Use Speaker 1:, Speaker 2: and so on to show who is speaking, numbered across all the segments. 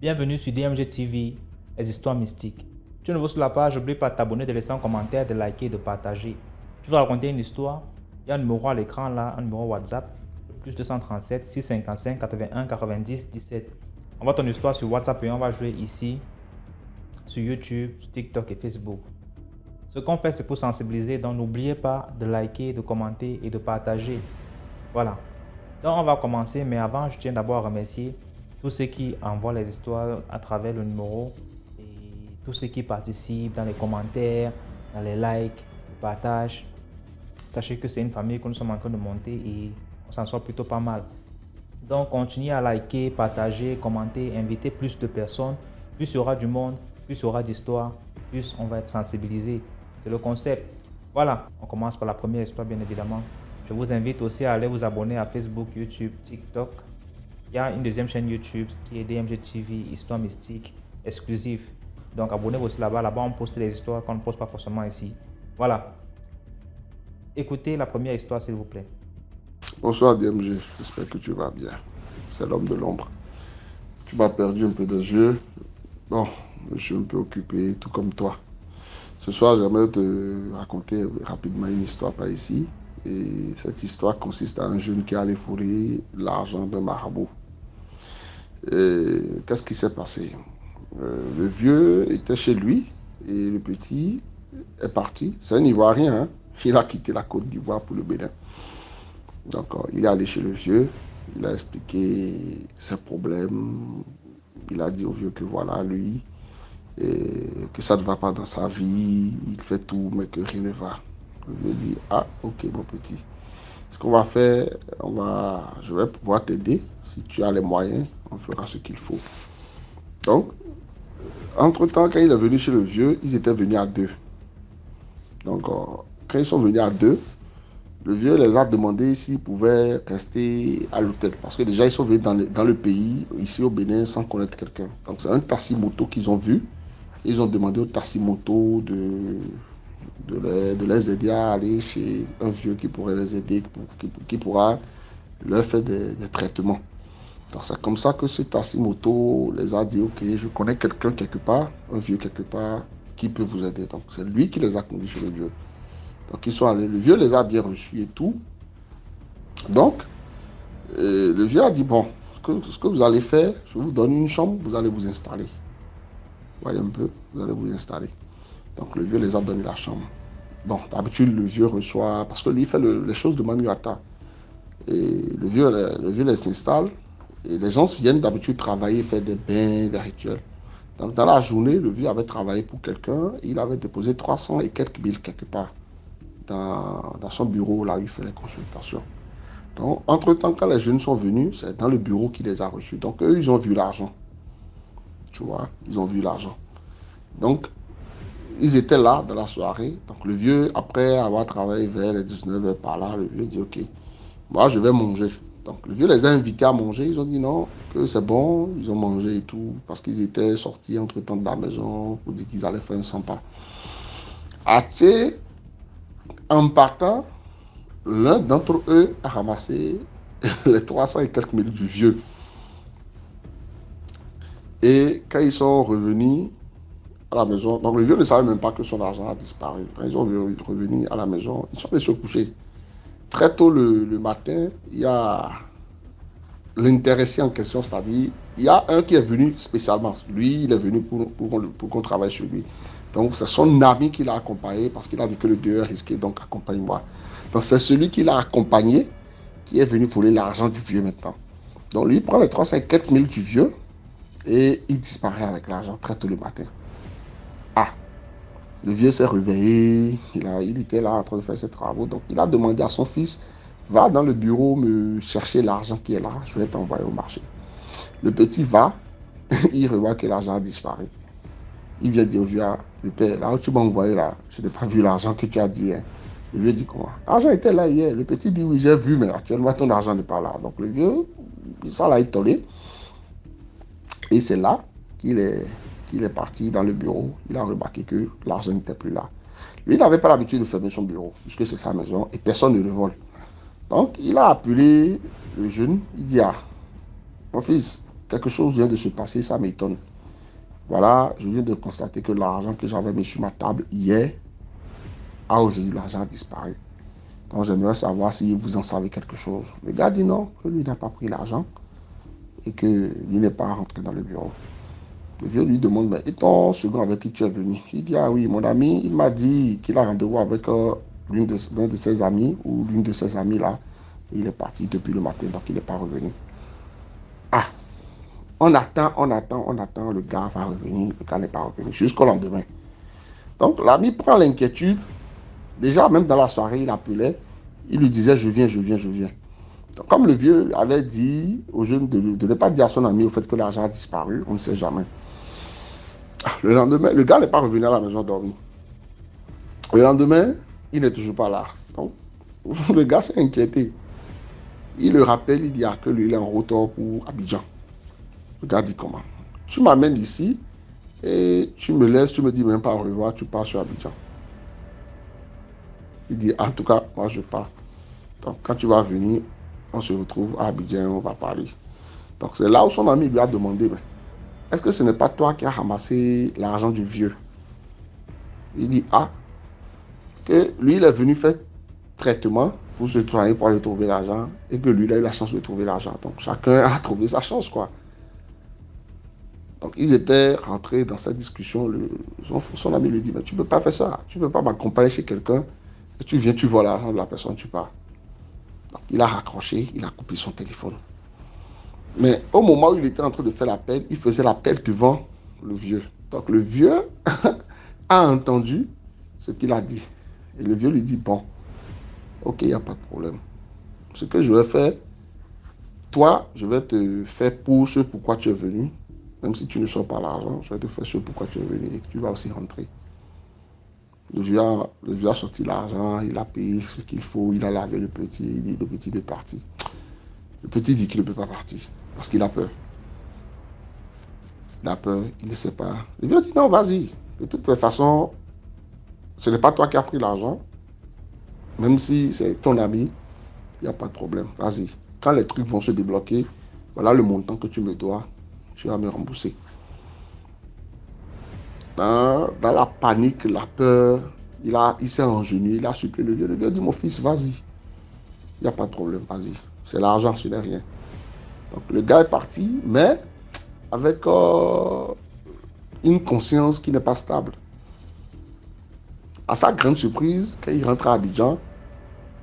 Speaker 1: Bienvenue sur DMG TV, les histoires mystiques. Tu es nouveau sur la page, n'oublie pas de t'abonner, de laisser un commentaire, de liker et de partager. Tu veux raconter une histoire? Il y a un numéro à l'écran là, un numéro WhatsApp, plus 237 655 81 90 17. Envoie ton histoire sur WhatsApp et on va jouer ici, sur YouTube, sur TikTok et Facebook. Ce qu'on fait, c'est pour sensibiliser, donc n'oubliez pas de liker, de commenter et de partager. Voilà. Donc on va commencer, mais avant, je tiens d'abord à remercier tous ceux qui envoient les histoires à travers le numéro et tous ceux qui participent dans les commentaires, dans les likes, le partage. Sachez que c'est une famille que nous sommes en train de monter et on s'en sort plutôt pas mal. Donc continuez à liker, partager, commenter, inviter plus de personnes. Plus il y aura du monde, plus il y aura d'histoires, plus on va être sensibilisé. C'est le concept. Voilà, on commence par la première histoire bien évidemment. Je vous invite aussi à aller vous abonner à Facebook, YouTube, TikTok. Il y a une deuxième chaîne YouTube qui est DMG TV, Histoire Mystique, exclusive. Donc abonnez-vous aussi là-bas. Là-bas, on poste des histoires qu'on ne poste pas forcément ici. Voilà. Écoutez la première histoire, s'il vous plaît.
Speaker 2: Bonsoir DMG, j'espère que tu vas bien. C'est l'homme de l'ombre. Tu m'as perdu un peu des yeux. Bon, je suis un peu occupé, tout comme toi. Ce soir, j'aimerais te raconter rapidement une histoire par ici. Et cette histoire consiste à un jeune qui allait fourrer l'argent d'un marabout. Et qu'est-ce qui s'est passé? Le vieux était chez lui et le petit est parti. C'est un Ivoirien, hein? Il a quitté la Côte d'Ivoire pour le Bénin. Donc, il est allé chez le vieux, il a expliqué ses problèmes, il a dit au vieux que voilà, lui, que ça ne va pas dans sa vie, il fait tout, mais que rien ne va. Le vieux dit, ah, ok, mon petit. Ce qu'on va faire, je vais pouvoir t'aider. Si tu as les moyens, on fera ce qu'il faut. Donc, entre-temps, quand il est venu chez le vieux, ils étaient venus à deux. Donc, quand ils sont venus à deux, le vieux les a demandé s'ils pouvaient rester à l'hôtel. Parce que déjà, ils sont venus dans le pays, ici au Bénin, sans connaître quelqu'un. Donc, c'est un taxi-moto qu'ils ont vu. Ils ont demandé au taxi-moto de les aider à aller chez un vieux qui pourrait les aider, qui pourra leur faire des traitements. Donc, c'est comme ça que ce taxi-moto les a dit, ok, je connais quelqu'un quelque part, un vieux quelque part, qui peut vous aider. Donc, c'est lui qui les a conduits chez le vieux. Donc, ils sont allés. Le vieux les a bien reçus et tout. Donc, le vieux a dit, bon, ce que vous allez faire, je vous donne une chambre, vous allez vous installer. Vous voyez un peu, vous allez vous installer. Donc, le vieux les a donné la chambre. Bon, d'habitude, le vieux reçoit, parce que lui, il fait les choses de Manuata. Et le vieux les installe. Et les gens viennent d'habitude travailler, faire des bains, des rituels. Donc, dans la journée, le vieux avait travaillé pour quelqu'un. Il avait déposé 300 et quelques mille quelque part dans son bureau, là où il fait les consultations. Donc, entre-temps, quand les jeunes sont venus, c'est dans le bureau qu'il les a reçus. Donc, eux, ils ont vu l'argent. Tu vois, ils ont vu l'argent. Donc, ils étaient là dans la soirée. Donc, le vieux, après avoir travaillé vers les 19h par là, le vieux dit, OK, moi, je vais manger. Donc, le vieux les a invités à manger. Ils ont dit non, que c'est bon. Ils ont mangé et tout, parce qu'ils étaient sortis entre-temps de la maison pour dire qu'ils allaient faire un sympa. En partant, l'un d'entre eux a ramassé les 300 et quelques mille du vieux. Et quand ils sont revenus à la maison, donc le vieux ne savait même pas que son argent a disparu. Quand ils sont revenus à la maison, ils sont allés se coucher. Très tôt le matin, il y a l'intéressé en question, c'est-à-dire, il y a un qui est venu spécialement. Lui, il est venu pour qu'on travaille sur lui. Donc, c'est son ami qui l'a accompagné parce qu'il a dit que le dehors risquait, donc accompagne-moi. Donc, c'est celui qui l'a accompagné qui est venu voler l'argent du vieux maintenant. Donc, lui, il prend les 350 000 du vieux et il disparaît avec l'argent très tôt le matin. Ah, le vieux s'est réveillé, il était là en train de faire ses travaux. Donc, il a demandé à son fils, va dans le bureau me chercher l'argent qui est là, je vais t'envoyer au marché. Le petit va, il revoit que l'argent a disparu. Il vient dire au vieux, le père, là où tu m'as envoyé là, je n'ai pas vu l'argent que tu as dit. Hein. Le vieux dit comment? L'argent était là hier. Le petit dit oui, j'ai vu, mais actuellement ton argent n'est pas là. Donc le vieux, il s'en l'a étonné. Et c'est là qu'il est parti dans le bureau. Il a remarqué que l'argent n'était plus là. Lui, il n'avait pas l'habitude de fermer son bureau, puisque c'est sa maison et personne ne le vole. Donc, il a appelé le jeune. Il dit, ah, mon fils, quelque chose vient de se passer, ça m'étonne. Voilà, je viens de constater que l'argent que j'avais mis sur ma table hier, a aujourd'hui, l'argent a disparu. Donc, j'aimerais savoir si vous en savez quelque chose. Le gars dit non, que lui n'a pas pris l'argent et que lui n'est pas rentré dans le bureau. Le vieux lui demande, mais et ton second avec qui tu es venu? Il dit, ah oui, mon ami, il m'a dit qu'il a rendez-vous avec l'un de ses amis ou l'une de ses amies là. Et il est parti depuis le matin, donc il n'est pas revenu. Ah, on attend, le gars va revenir, le gars n'est pas revenu jusqu'au lendemain. Donc l'ami prend l'inquiétude. Déjà, même dans la soirée, il appelait, il lui disait, je viens. Donc, comme le vieux avait dit aux jeunes de ne pas dire à son ami au fait que l'argent a disparu, on ne sait jamais. Le lendemain, le gars n'est pas revenu à la maison dormir. Le lendemain, il n'est toujours pas là. Donc, le gars s'est inquiété. Il le rappelle, il dit que lui, il est en retour pour Abidjan. Le gars dit comment? Tu m'amènes ici et tu me laisses, tu me dis même pas au revoir, tu pars sur Abidjan. Il dit, en tout cas, moi je pars. Donc, quand tu vas venir, on se retrouve à Abidjan, on va parler. Donc, c'est là où son ami lui a demandé, mais est-ce que ce n'est pas toi qui as ramassé l'argent du vieux? Il dit, ah, que lui, il est venu faire traitement pour se travailler pour aller trouver l'argent et que lui, il a eu la chance de trouver l'argent. Donc, chacun a trouvé sa chance, quoi. Donc, ils étaient rentrés dans cette discussion. Son ami lui dit, mais tu ne peux pas faire ça. Tu ne peux pas m'accompagner chez quelqu'un. Et tu viens, tu vois l'argent de la personne, tu pars. Donc, il a raccroché, il a coupé son téléphone. Mais au moment où il était en train de faire l'appel, il faisait l'appel devant le vieux. Donc, le vieux a entendu ce qu'il a dit. Et le vieux lui dit, bon, ok, il n'y a pas de problème. Ce que je vais faire, toi, je vais te faire pour ce pourquoi tu es venu. Même si tu ne sors pas l'argent, je vais te faire ce pourquoi tu es venu et que tu vas aussi rentrer. Le vieux a sorti l'argent, il a payé ce qu'il faut, il a lavé le petit, il dit, le petit est parti. Le petit dit qu'il ne peut pas partir parce qu'il a peur. Il a peur, il ne sait pas. Le vieux dit, non, vas-y. De toute façon, ce n'est pas toi qui as pris l'argent. Même si c'est ton ami, il n'y a pas de problème. Vas-y. Quand les trucs vont se débloquer, voilà le montant que tu me dois, tu vas me rembourser. Dans la panique, la peur, il s'est engenouillé, il a supplié le vieux. Le vieux dit, mon fils, vas-y. Il n'y a pas de problème, vas-y. C'est l'argent, ce n'est rien. Donc le gars est parti, mais avec une conscience qui n'est pas stable. À sa grande surprise, quand il rentre à Abidjan,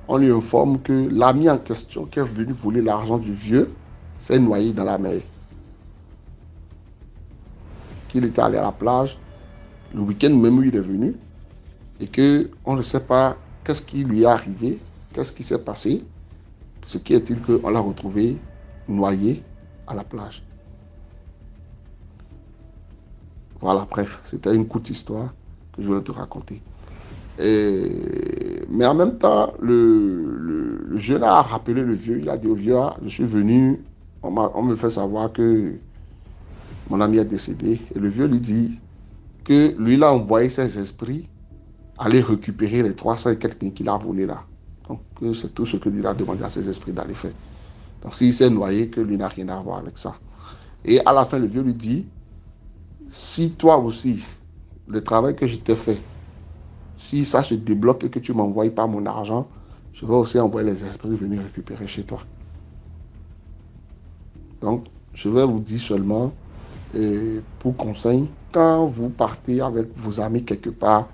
Speaker 2: on lui informe que l'ami en question qui est venu voler l'argent du vieux s'est noyé dans la mer. Qu'il était allé à la plage le week-end même où il est venu et qu'on ne sait pas qu'est-ce qui lui est arrivé, qu'est-ce qui s'est passé. Ce qui est-il qu'on l'a retrouvé noyé à la plage. Voilà, bref, c'était une courte histoire que je voulais te raconter. Mais en même temps, le jeune a rappelé le vieux, il a dit au vieux, ah, je suis venu, on me fait savoir que mon ami est décédé. Et le vieux lui dit que lui, il a envoyé ses esprits aller récupérer les 300 et quelques qu'il a volés là. Donc, c'est tout ce que lui a demandé à ses esprits d'aller faire. Donc, s'il s'est noyé, que lui n'a rien à voir avec ça. Et à la fin, le vieux lui dit, si toi aussi, le travail que je t'ai fait, si ça se débloque et que tu ne m'envoies pas mon argent, je vais aussi envoyer les esprits venir récupérer chez toi. Donc, je vais vous dire seulement, pour conseil, quand vous partez avec vos amis quelque part,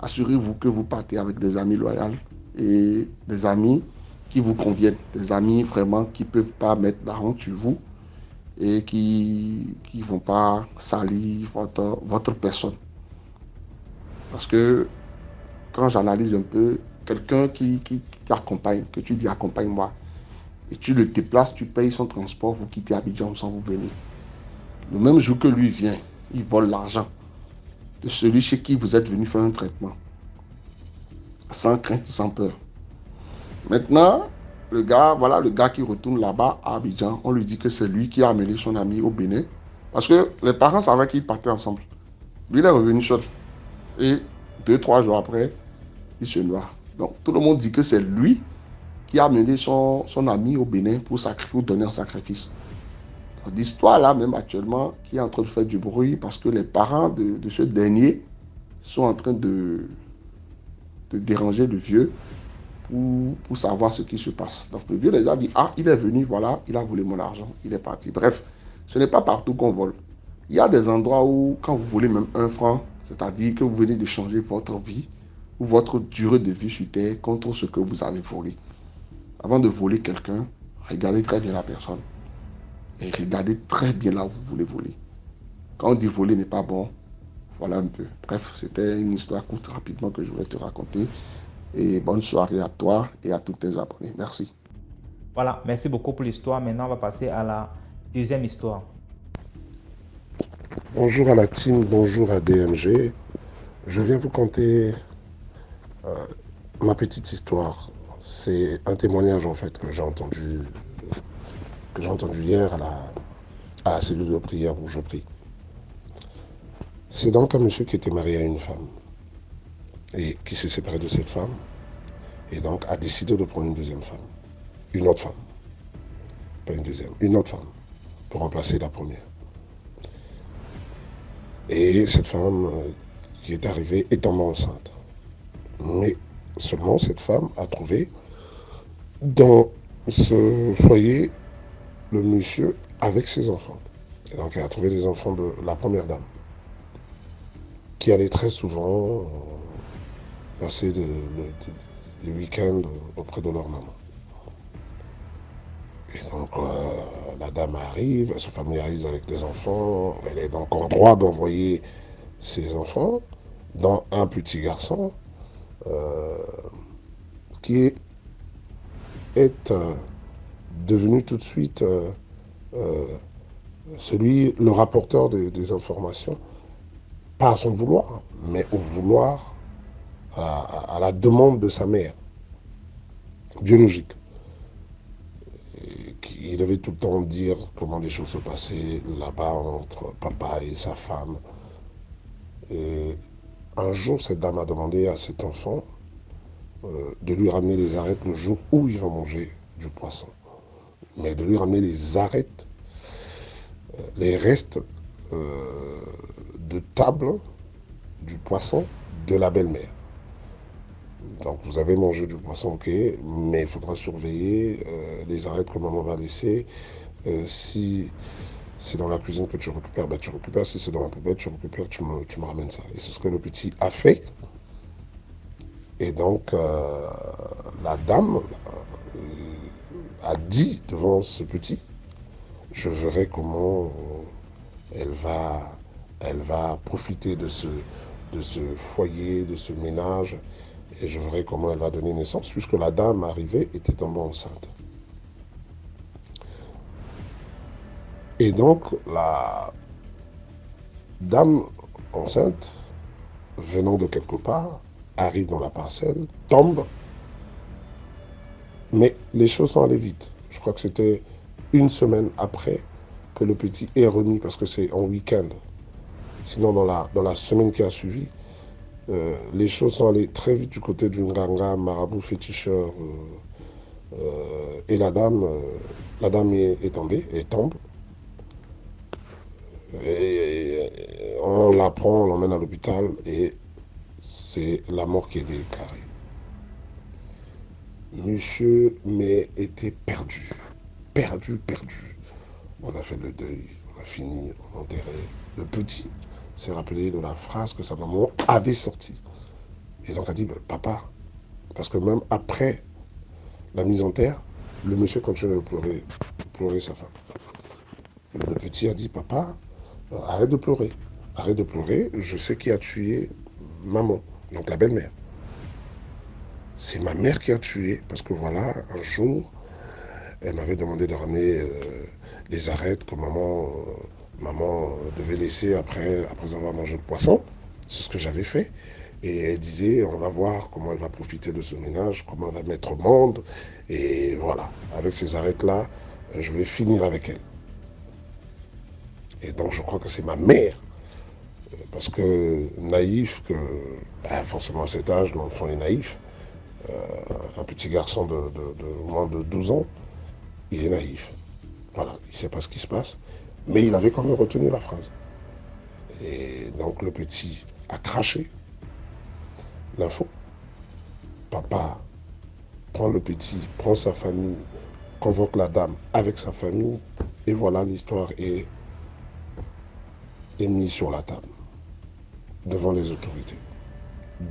Speaker 2: assurez-vous que vous partez avec des amis loyaux et des amis qui vous conviennent, des amis vraiment qui ne peuvent pas mettre la honte sur vous et qui ne vont pas salir votre personne. Parce que quand j'analyse un peu, quelqu'un qui t'accompagne, que tu dis accompagne-moi, et tu le déplaces, tu payes son transport, vous quittez Abidjan sans vous venir. Le même jour que lui vient, il vole l'argent de celui chez qui vous êtes venu faire un traitement. Sans crainte, sans peur. Maintenant, le gars qui retourne là-bas à Abidjan, on lui dit que c'est lui qui a amené son ami au Bénin. Parce que les parents savaient qu'ils partaient ensemble. Lui, il est revenu seul. Et 2-3 jours après, il se noie. Donc, tout le monde dit que c'est lui qui a amené son ami au Bénin pour donner un sacrifice. d'histoire là, même actuellement, qui est en train de faire du bruit parce que les parents de ce dernier sont en train de déranger le vieux pour savoir ce qui se passe. Donc le vieux les a dit, ah, il est venu, voilà, il a volé mon argent, il est parti. Bref, ce n'est pas partout qu'on vole. Il y a des endroits où, quand vous volez même 1 franc, c'est-à-dire que vous venez d'échanger votre vie ou votre durée de vie sur Terre contre ce que vous avez volé. Avant de voler quelqu'un, regardez très bien la personne et regardez très bien là où vous voulez voler. Quand on dit voler n'est pas bon, voilà un peu. Bref, c'était une histoire courte rapidement que je voulais te raconter. Et bonne soirée à toi et à tous tes abonnés. Merci.
Speaker 1: Voilà, merci beaucoup pour l'histoire. Maintenant, on va passer à la deuxième histoire.
Speaker 3: Bonjour à la team, bonjour à DMG. Je viens vous conter ma petite histoire. C'est un témoignage en fait que j'ai entendu hier à la cellule de prière où je prie. C'est donc un monsieur qui était marié à une femme et qui s'est séparé de cette femme et donc a décidé de prendre une deuxième femme, une autre femme, pas une deuxième, une autre femme pour remplacer la première. Et cette femme qui est arrivée est tombée enceinte. Mais seulement cette femme a trouvé dans ce foyer le monsieur avec ses enfants. Et donc elle a trouvé les enfants de la première dame, qui allait très souvent passer des week-ends auprès de leur maman. Et donc la dame arrive, elle se familiarise avec les enfants, elle est donc en droit d'envoyer ses enfants dans un petit garçon qui est devenu tout de suite le rapporteur des informations, pas à son vouloir, mais au vouloir, à la demande de sa mère biologique. Il devait tout le temps dire comment les choses se passaient là-bas entre papa et sa femme. Et un jour, cette dame a demandé à cet enfant de lui ramener les arêtes le jour où il va manger du poisson. Mais de lui ramener les arêtes, les restes de table du poisson de la belle-mère. Donc vous avez mangé du poisson, ok, mais il faudra surveiller les arêtes que maman va laisser. Si c'est dans la cuisine que tu récupères, ben tu récupères. Si c'est dans la poubelle, tu récupères, tu me ramènes ça. Et c'est ce que le petit a fait. Et donc la dame a dit devant ce petit, je verrai comment elle va profiter de ce foyer, de ce ménage, et je verrai comment elle va donner naissance, puisque la dame arrivée était tombée enceinte. Et donc, la dame enceinte, venant de quelque part, arrive dans la parcelle, tombe, mais les choses sont allées vite. Je crois que c'était une semaine après que le petit est remis, parce que c'est en week-end. Sinon, dans la semaine qui a suivi, les choses sont allées très vite du côté du Nganga, marabout féticheur, et la dame est tombée, elle tombe. Et on la prend, on l'emmène à l'hôpital et c'est la mort qui est déclarée. Monsieur mais était perdu. On a fait le deuil, on a fini, on a enterré. Le petit s'est rappelé de la phrase que sa maman avait sortie. Et donc a dit, papa, parce que même après la mise en terre, le monsieur continuait de pleurer sa femme. Le petit a dit, papa, arrête de pleurer, je sais qui a tué maman, donc la belle-mère. C'est ma mère qui a tué, parce que voilà, un jour, elle m'avait demandé de ramener les arêtes que maman devait laisser après avoir mangé le poisson. C'est ce que j'avais fait. Et elle disait, on va voir comment elle va profiter de ce ménage, comment elle va mettre au monde. Et voilà, avec ces arêtes-là, je vais finir avec elle. Et donc je crois que c'est ma mère, parce que naïf, forcément à cet âge, l'enfant est naïf, un petit garçon de moins de 12 ans, il est naïf. Voilà, il ne sait pas ce qui se passe, mais il avait quand même retenu la phrase. Et donc le petit a craché l'info. Papa prend le petit, prend sa famille, convoque la dame avec sa famille, et voilà, l'histoire est mise sur la table, devant les autorités,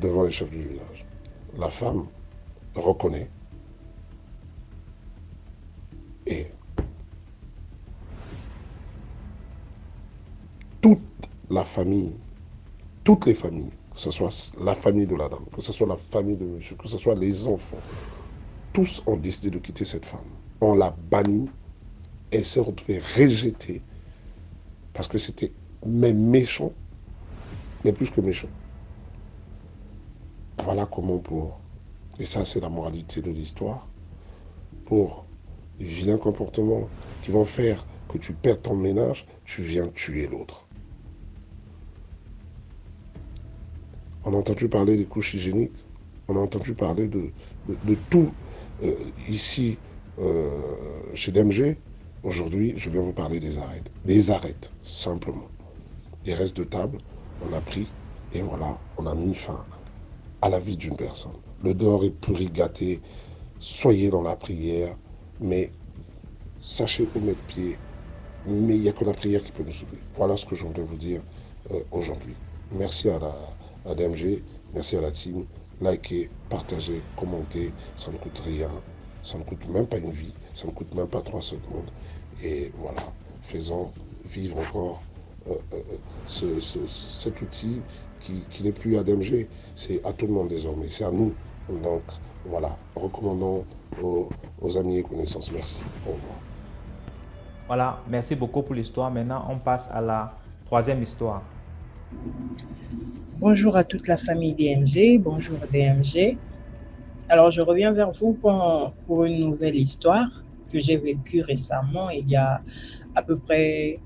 Speaker 3: devant les chefs du village. La femme reconnaît et toute la famille, toutes les familles, que ce soit la famille de la dame, que ce soit la famille de monsieur, que ce soit les enfants, tous ont décidé de quitter cette femme. On l'a bannie, elle s'est retrouvée rejetée parce que c'était mais méchant, mais plus que méchant. Voilà comment et ça c'est la moralité de l'histoire, pour les vilains comportements qui vont faire que tu perds ton ménage, tu viens tuer l'autre. On a entendu parler des couches hygiéniques, on a entendu parler de tout ici chez DMG. Aujourd'hui, je viens vous parler des arêtes. Des arêtes, simplement. Des restes de table, on a pris et voilà, on a mis fin à la vie d'une personne. Le dehors est pourri, gâté, soyez dans la prière, mais sachez où mettre pied, mais il n'y a que la prière qui peut nous sauver. Voilà ce que je voulais vous dire aujourd'hui. Merci à DMG, merci à la team. Likez, partagez, commentez, ça ne coûte rien, ça ne coûte même pas une vie, ça ne coûte même pas 3 secondes. Et voilà, faisons vivre encore cet outil qui n'est plus à DMG, c'est à tout le monde désormais, c'est à nous. Donc voilà, recommandons aux amis et connaissances. Merci, au revoir.
Speaker 1: Voilà, merci beaucoup pour l'histoire. Maintenant, on passe à la troisième histoire.
Speaker 4: Bonjour à toute la famille DMG, bonjour DMG. Alors, je reviens vers vous pour une nouvelle histoire que j'ai vécue récemment, il y a à peu près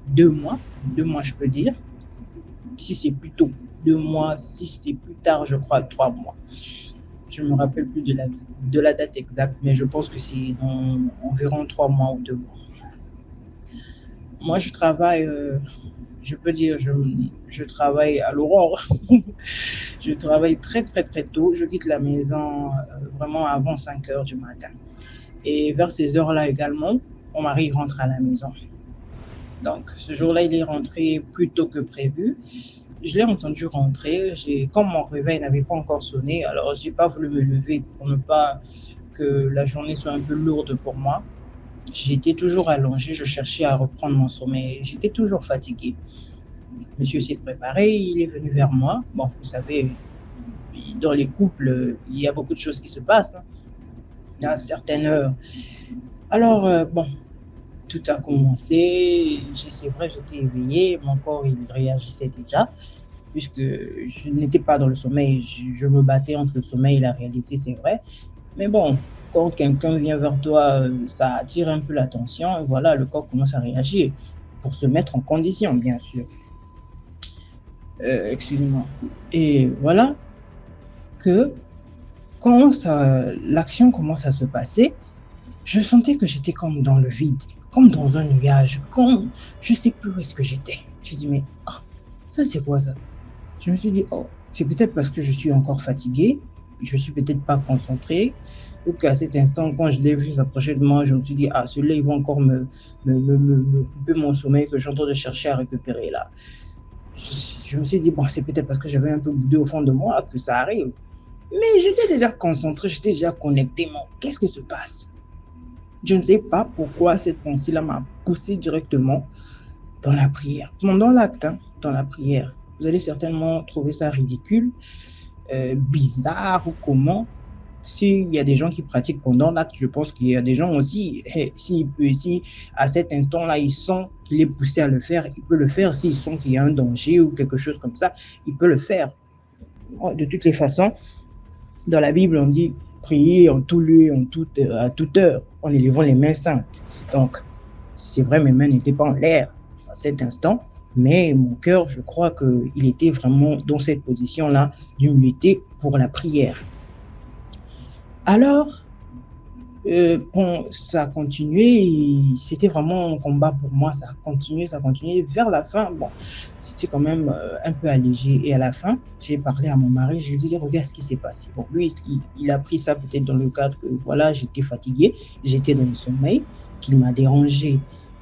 Speaker 4: 2 mois, je peux dire. Si c'est plus tôt 2 mois, si c'est plus tard, je crois 3 mois. Je ne me rappelle plus de la date exacte, mais je pense que c'est dans environ 3 mois ou 2 mois. Moi, je travaille, je peux dire, je travaille à l'aurore. Je travaille très, très, très tôt. Je quitte la maison vraiment avant 5 heures du matin. Et vers ces heures-là également, mon mari rentre à la maison. Donc, ce jour-là, il est rentré plus tôt que prévu. Je l'ai entendu rentrer. Comme mon réveil n'avait pas encore sonné, alors je n'ai pas voulu me lever pour ne pas que la journée soit un peu lourde pour moi. J'étais toujours allongée, je cherchais à reprendre mon sommeil. J'étais toujours fatiguée. Monsieur s'est préparé, il est venu vers moi. Bon, vous savez, dans les couples, il y a beaucoup de choses qui se passent à certaines heures. Alors, bon, tout a commencé. C'est vrai, j'étais éveillée, mon corps, il réagissait déjà, puisque je n'étais pas dans le sommeil. Je me battais entre le sommeil et la réalité, c'est vrai. Mais bon, quand quelqu'un vient vers toi, ça attire un peu l'attention, et voilà, le corps commence à réagir pour se mettre en condition, bien sûr. Excusez-moi. Et voilà que quand l'action commence à se passer, je sentais que j'étais comme dans le vide, comme dans un nuage, comme je ne sais plus où est-ce que j'étais. Je me dis, mais ça c'est quoi ça? Je me suis dit, c'est peut-être parce que je suis encore fatiguée, je ne suis peut-être pas concentrée, ou qu'à cet instant, quand je l'ai vu s'approcher de moi, je me suis dit, celui-là, il va encore me couper mon sommeil que je suis en train de chercher à récupérer là. Je me suis dit, bon, c'est peut-être parce que j'avais un peu boudé au fond de moi que ça arrive. Mais j'étais déjà concentrée, j'étais déjà connectée. Mais qu'est-ce qui se passe? Je ne sais pas pourquoi cette pensée-là m'a poussé directement dans la prière. Pendant l'acte, dans la prière, vous allez certainement trouver ça ridicule, bizarre ou comment. S'il y a des gens qui pratiquent pendant l'acte, je pense qu'il y a des gens aussi, si à cet instant-là, ils sentent qu'il est poussé à le faire, il peut le faire. S'ils sentent qu'il y a un danger ou quelque chose comme ça, il peut le faire. De toutes les façons, dans la Bible, on dit prier en tout lieu, à toute heure, en élevant les mains saintes. Donc, c'est vrai, mes mains n'étaient pas en l'air à cet instant, mais mon cœur, je crois qu'il était vraiment dans cette position-là d'humilité pour la prière. Alors, Bon, ça a continué, et c'était vraiment un combat pour moi, ça a continué. Vers la fin, bon, c'était quand même un peu allégé. Et à la fin, j'ai parlé à mon mari, je lui ai dit, regarde ce qui s'est passé. Bon, lui, il a pris ça peut-être dans le cadre que, voilà, j'étais fatigué, j'étais dans le sommeil, qu'il m'a dérangé.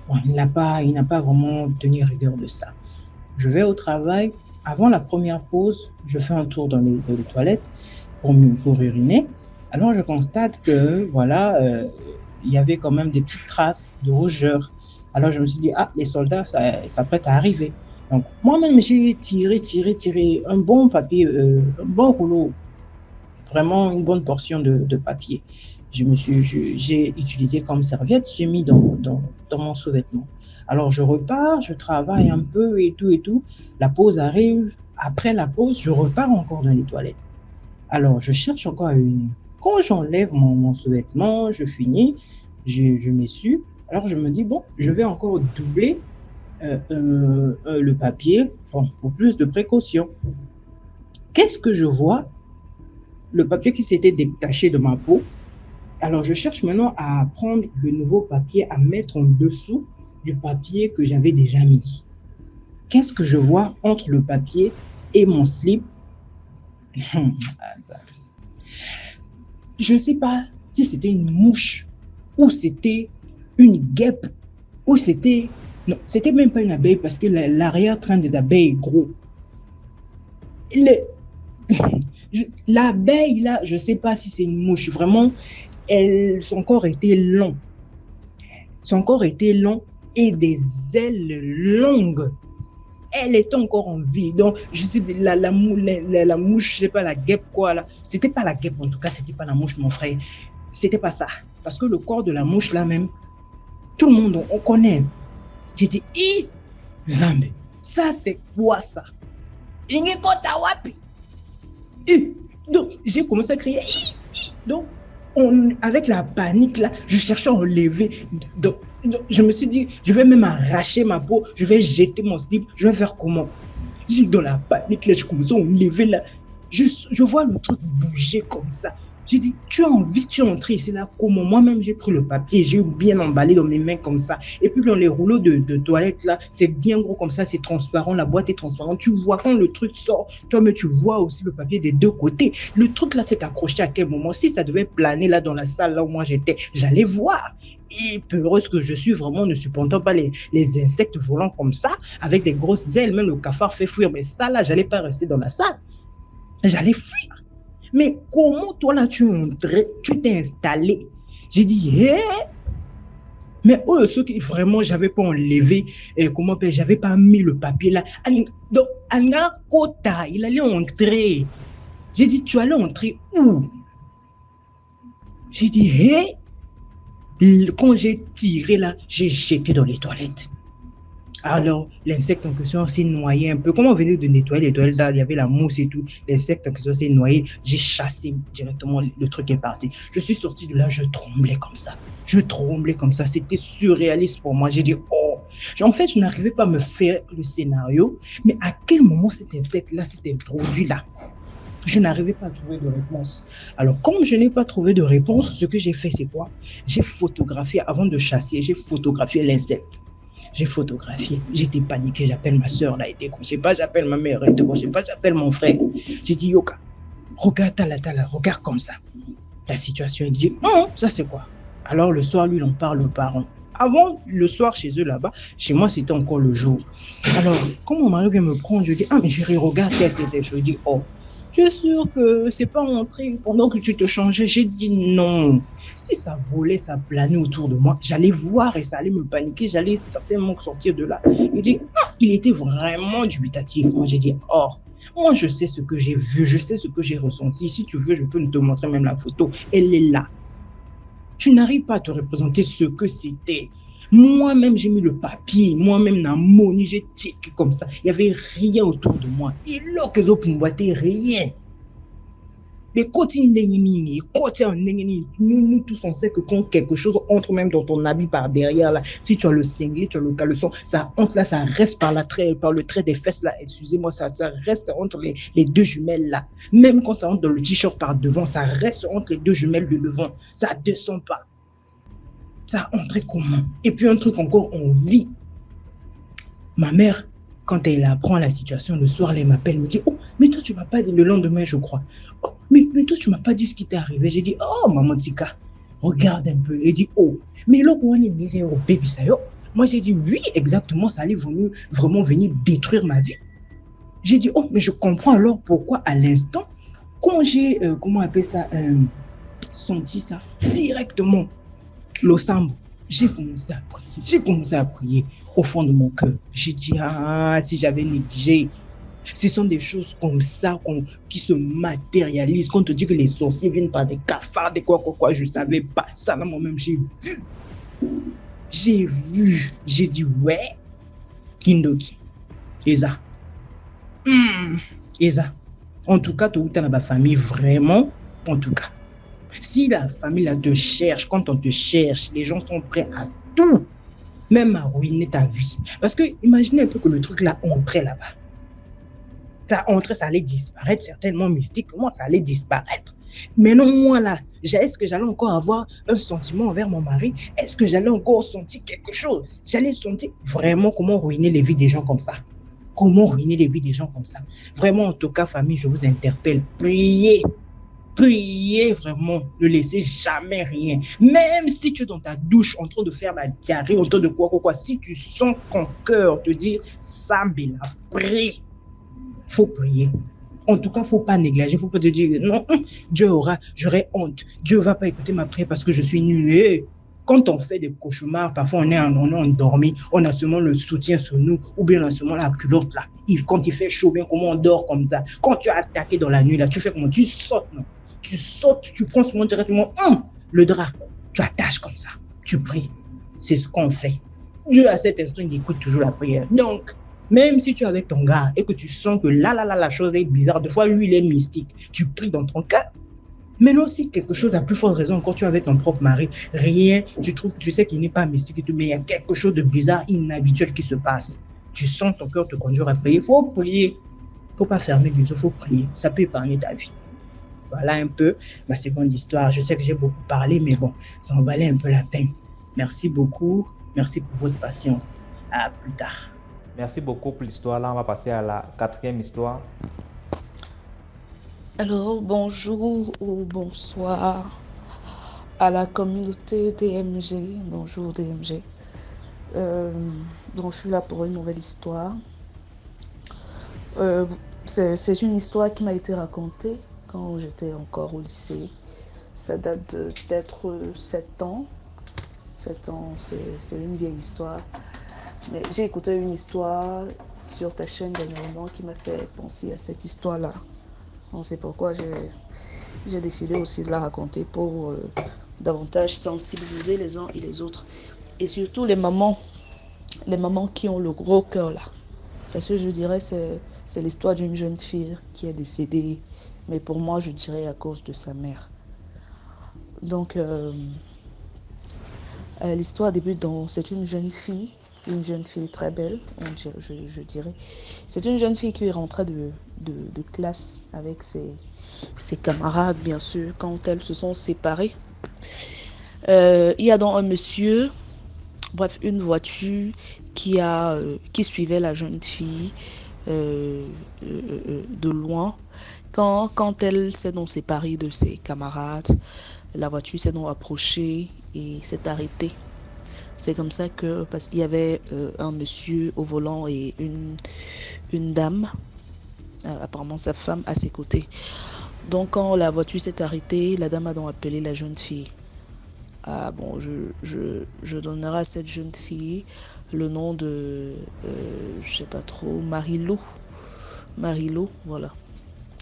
Speaker 4: Bon, il n'a pas vraiment tenu rigueur de ça. Je vais au travail, avant la première pause, je fais un tour dans les toilettes pour uriner. Alors je constate que voilà, il y avait quand même des petites traces de rougeur. Alors je me suis dit, ah, les soldats s'apprêtent à arriver. Donc moi-même, j'ai tiré un bon papier, un bon rouleau, vraiment une bonne portion de papier. J'ai utilisé comme serviette, j'ai mis dans mon sous-vêtement. Alors je repars, je travaille un peu et tout et tout. La pause arrive. Après la pause, je repars encore dans les toilettes. Alors, je cherche encore à unir. Quand j'enlève mon sous-vêtement, je finis, je m'essuie. Alors, je me dis, bon, je vais encore doubler le papier pour plus de précaution. Qu'est-ce que je vois? Le papier qui s'était détaché de ma peau. Alors, je cherche maintenant à prendre le nouveau papier, à mettre en dessous du papier que j'avais déjà mis. Qu'est-ce que je vois entre le papier et mon slip? Je ne sais pas si c'était une mouche ou c'était une guêpe ou c'était... Non, c'était même pas une abeille parce que l'arrière-train des abeilles est gros. L'abeille, là, je ne sais pas si c'est une mouche. Vraiment, son corps était long. Son corps était long et des ailes longues. Elle était encore en vie. Donc, je sais, la mouche, je sais pas, la guêpe, quoi, là. C'était pas la guêpe, en tout cas, c'était pas la mouche, mon frère. C'était pas ça. Parce que le corps de la mouche, là même, tout le monde, on connaît. J'ai dit, Zambe, ça, c'est quoi ça? Donc, j'ai commencé à crier. Donc, avec la panique, là, je cherchais à enlever. Donc, je me suis dit, je vais même arracher ma peau, je vais jeter mon slip, je vais faire comment? Dans la panique, là, je commence à enlever, là. Je vois le truc bouger comme ça. J'ai dit, tu as envie, tu es entré ici, là, comment? Moi-même, j'ai pris le papier, j'ai bien emballé dans mes mains comme ça. Et puis, dans les rouleaux de toilette, là, c'est bien gros comme ça, c'est transparent, la boîte est transparente. Tu vois, quand le truc sort, toi-même, tu vois aussi le papier des deux côtés. Le truc, là, s'est accroché à quel moment? Si ça devait planer, là, dans la salle, là où moi j'étais, j'allais voir. Et peureuse que je suis, vraiment, ne supportant pas les insectes volants comme ça, avec des grosses ailes, même le cafard fait fuir. Mais ça, là, j'allais pas rester dans la salle. J'allais fuir. Mais comment toi là tu es entré, tu t'es installé? J'ai dit, hé! Mais ceux qui vraiment, j'avais pas enlevé, j'avais pas mis le papier là. Donc, Anga Kota, il allait entrer. J'ai dit, tu allais entrer où? J'ai dit, hé! Quand j'ai tiré là, j'ai jeté dans les toilettes. Alors, l'insecte en question s'est noyé un peu. Comme on venait de nettoyer les toilettes, là, il y avait la mousse et tout. L'insecte en question s'est noyé. J'ai chassé directement, le truc est parti. Je suis sorti de là, je tremblais comme ça. C'était surréaliste pour moi. J'ai dit, oh. En fait, je n'arrivais pas à me faire le scénario. Mais à quel moment cet insecte-là s'est introduit là? Je n'arrivais pas à trouver de réponse. Alors, comme je n'ai pas trouvé de réponse, ce que j'ai fait, c'est quoi? J'ai photographié, avant de chasser, j'ai photographié l'insecte. J'ai photographié, j'étais paniqué, j'appelle ma soeur, là, elle était couchée pas, j'appelle ma mère, elle était couchée pas, j'appelle mon frère. J'ai dit, Yoka, regarde regarde comme ça. La situation, il dit, non, ça c'est quoi? Alors le soir, lui, il en parle aux parents. Avant, le soir, chez eux là-bas, chez moi, c'était encore le jour. Alors, quand mon mari vient me prendre, je dis, ah, mais chérie, regarde tel. Je dis, oh, je suis sûr que c'est pas entré pendant que tu te changeais. J'ai dit non. Si ça volait, ça planait autour de moi, j'allais voir et ça allait me paniquer. J'allais certainement sortir de là. Il dit, il était vraiment dubitatif. Moi, j'ai dit, oh, moi, je sais ce que j'ai vu, je sais ce que j'ai ressenti. Si tu veux, je peux te montrer même la photo. Elle est là. Tu n'arrives pas à te représenter ce que c'était. Moi-même, j'ai mis le papier. Moi-même, dans mon j'ai checké comme ça. Il n'y avait rien autour de moi. Et là, que autres me boitaient rien. Mais nous tous on sait que quand quelque chose entre même dans ton habit par derrière là, si tu as le singlet, tu as le caleçon, ça entre là, ça reste par le trait des fesses là, excusez-moi, ça reste entre les deux jumelles là. Même quand ça entre dans le t-shirt par devant, ça reste entre les deux jumelles de devant, ça descend pas. Ça entrait comment? Et puis un truc encore, on vit. Ma mère, quand elle apprend la situation, le soir, elle m'appelle, elle me dit, oh, mais toi, tu m'as pas dit le lendemain, je crois. Oh, mais toi, tu m'as pas dit ce qui t'est arrivé. J'ai dit, oh, maman Tika, regarde un peu. Elle dit, oh, mais là, on est mis au baby, ça y est. Moi, j'ai dit, oui, exactement, ça allait vraiment venir détruire ma vie. J'ai dit, oh, mais je comprends alors pourquoi, à l'instant, quand j'ai, comment on appelle ça, senti ça, directement, l'Osambo, j'ai commencé à prier au fond de mon cœur. J'ai dit, ah, si j'avais négligé. Ce sont des choses comme ça qui se matérialisent. Quand on te dit que les sorciers viennent par des cafards, des quoi, je ne savais pas. Ça, là, moi-même, j'ai vu. J'ai dit, ouais, Kindoki, Eza. Eza. En tout cas, tu as dans ma famille, vraiment, en tout cas. Si la famille là, te cherche, quand on te cherche, les gens sont prêts à tout, même à ruiner ta vie. Parce que imaginez un peu que le truc là entrait là-bas. Ça entrait, ça allait disparaître, certainement mystiquement, ça allait disparaître. Mais non, moi là, est-ce que j'allais encore avoir un sentiment envers mon mari? Est-ce que j'allais encore sentir quelque chose? J'allais sentir vraiment comment ruiner les vies des gens comme ça. Comment ruiner les vies des gens comme ça. Vraiment, en tout cas, famille, je vous interpelle, priez. Priez vraiment, ne laissez jamais rien. Même si tu es dans ta douche en train de faire la diarrhée, en train de quoi, si tu sens ton cœur te dire, Sambela, prie. Il faut prier. En tout cas, il ne faut pas négliger. Il ne faut pas te dire, non, j'aurai honte. Dieu ne va pas écouter ma prière parce que je suis nul. Quand on fait des cauchemars, parfois on est endormi, on a seulement le soutien sur nous, ou bien on a seulement la culotte là. Quand il fait chaud, bien comment on dort comme ça. Quand tu as attaqué dans la nuit là, tu fais comment? Tu sautes, non? Tu sautes, tu prends seulement directement le drap, tu attaches comme ça, tu pries. C'est ce qu'on fait. Dieu à cet instant, il écoute toujours la prière. Donc, même si tu es avec ton gars et que tu sens que là, la chose est bizarre, des fois, lui, il est mystique, tu pries dans ton cœur. Maintenant, si quelque chose à plus forte raison, quand tu es avec ton propre mari, rien, tu sais qu'il n'est pas mystique et tout, mais il y a quelque chose de bizarre, inhabituel qui se passe. Tu sens ton cœur te conduire à prier. Il faut prier. Il ne faut pas fermer les yeux, il faut prier. Ça peut épargner ta vie. Voilà un peu ma seconde histoire. Je sais que j'ai beaucoup parlé, mais bon, ça en valait un peu la peine. Merci beaucoup. Merci pour votre patience. À plus tard.
Speaker 1: Merci beaucoup pour l'histoire. Là, on va passer à la 4e histoire.
Speaker 5: Alors, bonjour ou bonsoir à la communauté DMG. Bonjour DMG. Donc, je suis là pour une nouvelle histoire. C'est une histoire qui m'a été racontée quand j'étais encore au lycée. Ça date peut-être 7 ans. 7 ans, c'est une vieille histoire. Mais j'ai écouté une histoire sur ta chaîne dernièrement qui m'a fait penser à cette histoire-là. Donc c'est pourquoi j'ai décidé aussi de la raconter pour davantage sensibiliser les uns et les autres. Et surtout les mamans qui ont le gros cœur là. Parce que je dirais c'est l'histoire d'une jeune fille qui est décédée. Mais pour moi, je dirais à cause de sa mère. Donc, l'histoire débute c'est une jeune fille très belle, je dirais. C'est une jeune fille qui est rentrée de classe avec ses camarades, bien sûr, quand elles se sont séparées. Il y a donc un monsieur, bref, une voiture qui suivait la jeune fille de loin. Quand elle s'est donc séparée de ses camarades, la voiture s'est donc approchée et s'est arrêtée. C'est comme ça que, parce qu'il y avait un monsieur au volant et une dame, apparemment sa femme, à ses côtés. Donc quand la voiture s'est arrêtée, la dame a donc appelé la jeune fille. Ah bon, je donnerai à cette jeune fille le nom de, je sais pas trop, Marilou, voilà.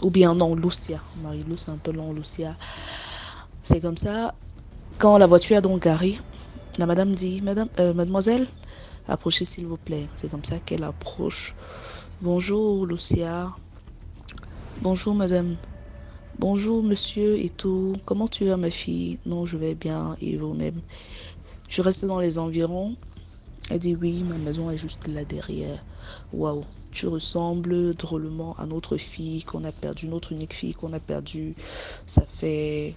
Speaker 5: Ou bien non, Lucia. Marilou, c'est un peu long, Lucia. C'est comme ça, quand la voiture a donc garé, la madame dit, mademoiselle, approchez s'il vous plaît. C'est comme ça qu'elle approche. Bonjour Lucia. Bonjour madame. Bonjour monsieur et tout, comment tu vas ma fille? Non, je vais bien et vous-même? Je reste dans les environs. Elle dit oui, ma maison est juste là derrière. Waouh, tu ressembles drôlement à notre fille qu'on a perdue, notre unique fille qu'on a perdue. Ça fait,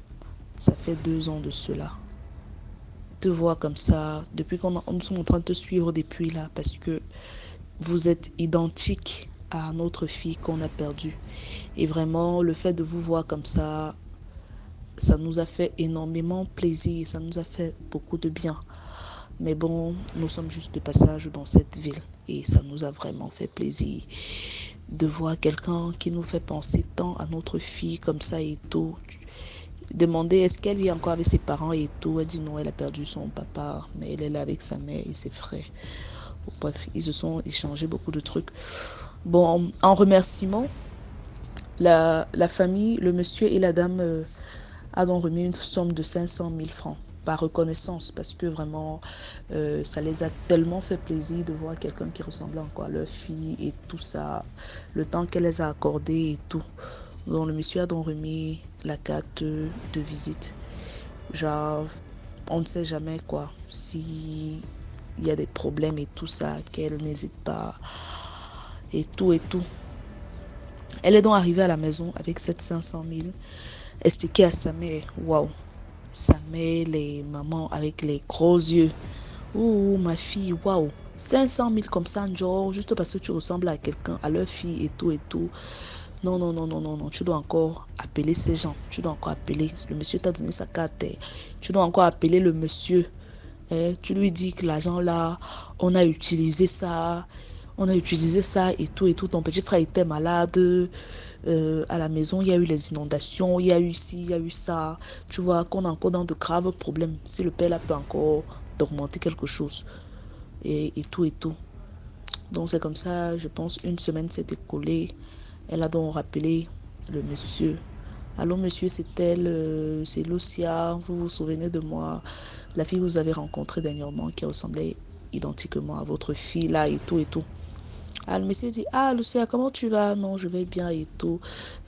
Speaker 5: ça fait 2 ans de cela. Te voir comme ça, depuis nous sommes en train de te suivre depuis là, parce que vous êtes identique à notre fille qu'on a perdue. Et vraiment, le fait de vous voir comme ça nous a fait énormément plaisir, ça nous a fait beaucoup de bien. Mais bon, nous sommes juste de passage dans cette ville et ça nous a vraiment fait plaisir de voir quelqu'un qui nous fait penser tant à notre fille comme ça et tout. Demander est-ce qu'elle vit encore avec ses parents et tout. Elle dit non, elle a perdu son papa, mais elle est là avec sa mère et ses frères. Bref, ils se sont échangés beaucoup de trucs. Bon, en remerciement, la famille, le monsieur et la dame a donc remis une somme de 500 000 francs par reconnaissance parce que vraiment ça les a tellement fait plaisir de voir quelqu'un qui ressemblait encore à leur fille et tout ça, le temps qu'elle les a accordé et tout. Donc le monsieur a donc remis la carte de visite. Genre, on ne sait jamais quoi, si il y a des problèmes et tout ça, qu'elle n'hésite pas et tout et tout. Elle est donc arrivée à la maison avec cette 500 000, expliquée à sa mère. Waouh, sa mère, les mamans avec les gros yeux. Oh, ma fille, waouh, 500 000 comme ça, genre, juste parce que tu ressembles à quelqu'un, à leur fille et tout et tout. Non, non, non, non, non, non, tu dois encore appeler ces gens. Tu dois encore appeler. Le monsieur t'a donné sa carte. Tu dois encore appeler le monsieur. Tu lui dis que l'argent là, on a utilisé ça. On a utilisé ça et tout et tout. Ton petit frère était malade. À la maison, il y a eu les inondations. Il y a eu ci, il y a eu ça. Tu vois qu'on est encore dans de graves problèmes. Si le père là peut encore augmenter quelque chose. Et tout et tout. Donc c'est comme ça, je pense, une semaine s'est écoulée. Elle a donc rappelé le monsieur. Allô monsieur, c'est elle, c'est Lucia, vous vous souvenez de moi, la fille que vous avez rencontrée dernièrement qui ressemblait identiquement à votre fille là et tout et tout. Ah, le monsieur dit, ah Lucia, comment tu vas? Non, je vais bien et tout.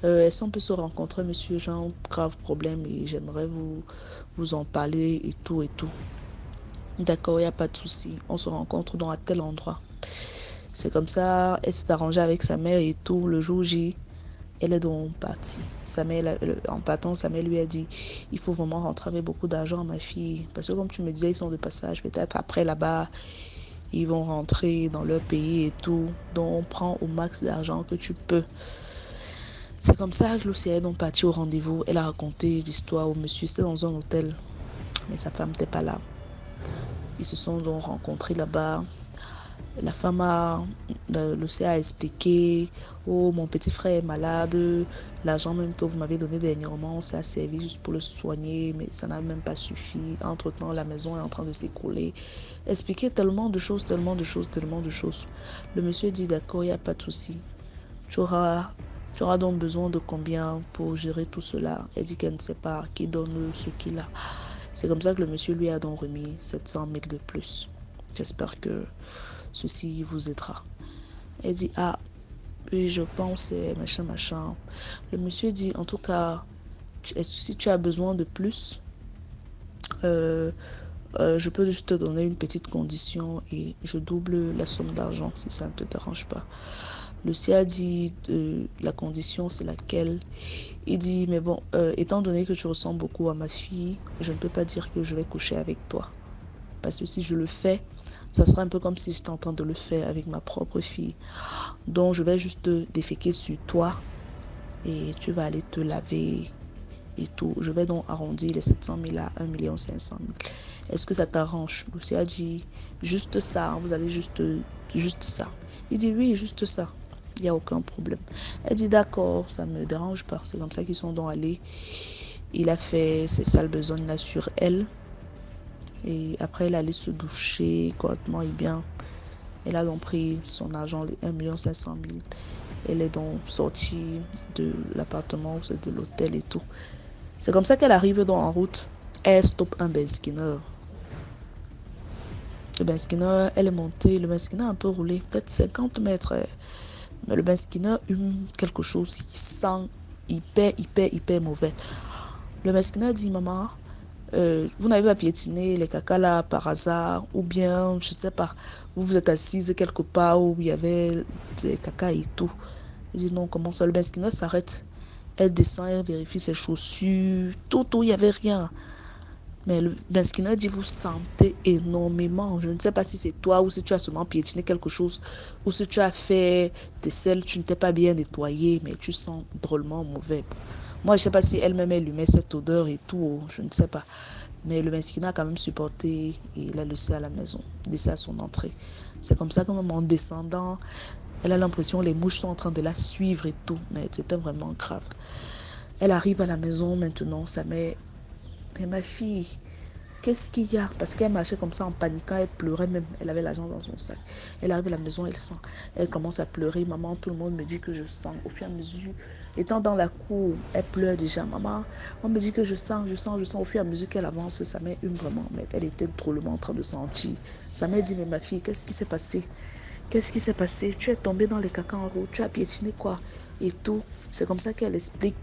Speaker 5: Est-ce qu'on peut se rencontrer monsieur, j'ai un grave problème et j'aimerais vous en parler et tout et tout. D'accord, il n'y a pas de souci, on se rencontre dans un tel endroit. C'est comme ça, elle s'est arrangée avec sa mère et tout. Le jour J, elle est donc partie. Sa mère, en partant, sa mère lui a dit, il faut vraiment rentrer avec beaucoup d'argent, ma fille. Parce que comme tu me disais, ils sont de passage. Peut-être après là-bas, ils vont rentrer dans leur pays et tout. Donc, prends au max d'argent que tu peux. C'est comme ça que Lucia est donc partie au rendez-vous. Elle a raconté l'histoire au monsieur. C'était dans un hôtel. Mais sa femme n'était pas là. Ils se sont donc rencontrés là-bas. La femme Lucia a expliqué, oh mon petit frère est malade, l'argent même que vous m'avez donné dernièrement, ça a servi juste pour le soigner, mais ça n'a même pas suffi. Entre-temps, la maison est en train de s'écrouler. Expliquer tellement de choses, tellement de choses, tellement de choses. Le monsieur dit d'accord, il n'y a pas de souci. Tu auras donc besoin de combien pour gérer tout cela? Elle dit qu'elle ne sait pas, qui donne ce qu'il a. C'est comme ça que le monsieur lui a donc remis 700 000 de plus. J'espère que ceci vous aidera. Elle dit, ah, oui, je pense, machin. Le monsieur dit, en tout cas, si tu as besoin de plus, je peux juste te donner une petite condition et je double la somme d'argent si ça ne te dérange pas. Lucie a dit, la condition c'est laquelle? Il dit, mais bon, étant donné que tu ressembles beaucoup à ma fille, je ne peux pas dire que je vais coucher avec toi. Parce que si je le fais, ça sera un peu comme si j'étais en train de le faire avec ma propre fille. Donc, je vais juste déféquer sur toi et tu vas aller te laver et tout. Je vais donc arrondir les 700 000 à 1 500 000. Est-ce que ça t'arrange? Lucie a dit, juste ça, vous allez juste ça. Il dit, oui, juste ça. Il n'y a aucun problème. Elle dit, d'accord, ça ne me dérange pas. C'est comme ça qu'ils sont donc allés. Il a fait ses sales besognes là sur elle. Et après, elle allait se doucher correctement et bien. Elle a donc pris son argent, les 1 500 000. Elle est donc sortie de l'appartement, de l'hôtel et tout. C'est comme ça qu'elle arrive donc en route. Elle stoppe un Ben Skinner. Le Ben Skinner, elle est montée. Le Ben Skinner a un peu roulé, peut-être 50 mètres. Mais le Ben Skinner hume quelque chose. Il sent hyper mauvais. Le mesquina dit, maman, vous n'avez pas piétiné les cacas là par hasard, ou bien, je ne sais pas, vous vous êtes assise quelque part où il y avait des cacas et tout. Il dit non, comment ça? Le mesquina s'arrête. Elle descend, elle vérifie ses chaussures, tout, il n'y avait rien. Mais le mesquina dit, vous sentez énormément. Je ne sais pas si c'est toi ou si tu as seulement piétiné quelque chose, ou si tu as fait tes selles, tu ne t'es pas bien nettoyé, mais tu sens drôlement mauvais. Moi, je ne sais pas si elle-même elle lui met cette odeur et tout, je ne sais pas. Mais le mesquina a quand même supporté et il a laissé à la maison, laissé à son entrée. C'est comme ça que même en descendant, elle a l'impression que les mouches sont en train de la suivre et tout. Mais c'était vraiment grave. Elle arrive à la maison maintenant, sa mère... Mais ma fille, qu'est-ce qu'il y a? Parce qu'elle marchait comme ça en paniquant, elle pleurait même. Elle avait l'argent dans son sac. Elle arrive à la maison, elle sent. Elle commence à pleurer. Maman, tout le monde me dit que je sens. Au fur et à mesure, étant dans la cour, elle pleure déjà. Maman, on me dit que je sens. Au fur et à mesure qu'elle avance, sa mère hume vraiment. Mais elle était drôlement en train de sentir. Sa mère dit, mais ma fille, qu'est-ce qui s'est passé? Qu'est-ce qui s'est passé? Tu es tombée dans les cacas en route, tu as piétiné quoi? Et tout. C'est comme ça qu'elle explique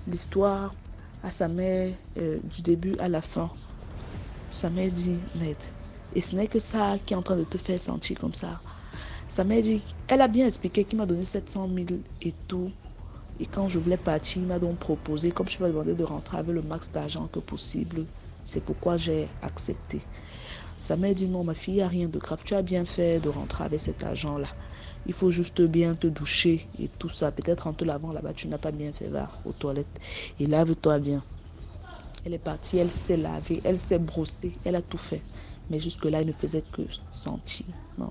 Speaker 5: l'histoire à sa mère du début à la fin. Sa mère dit, mais et ce n'est que ça qui est en train de te faire sentir comme ça. Sa mère dit, elle a bien expliqué qu'il m'a donné 700 000 et tout. Et quand je voulais partir, il m'a donc proposé, comme je m'ai demandé de rentrer avec le max d'argent que possible. C'est pourquoi j'ai accepté. Sa mère dit, non ma fille, il n'y a rien de grave. Tu as bien fait de rentrer avec cet argent-là. Il faut juste bien te doucher et tout ça. Peut-être en te lavant là-bas, tu n'as pas bien fait, va aux toilettes. Et lave-toi bien. Elle est partie, elle s'est lavée, elle s'est brossée, elle a tout fait. Mais jusque-là, elle ne faisait que sentir. Non,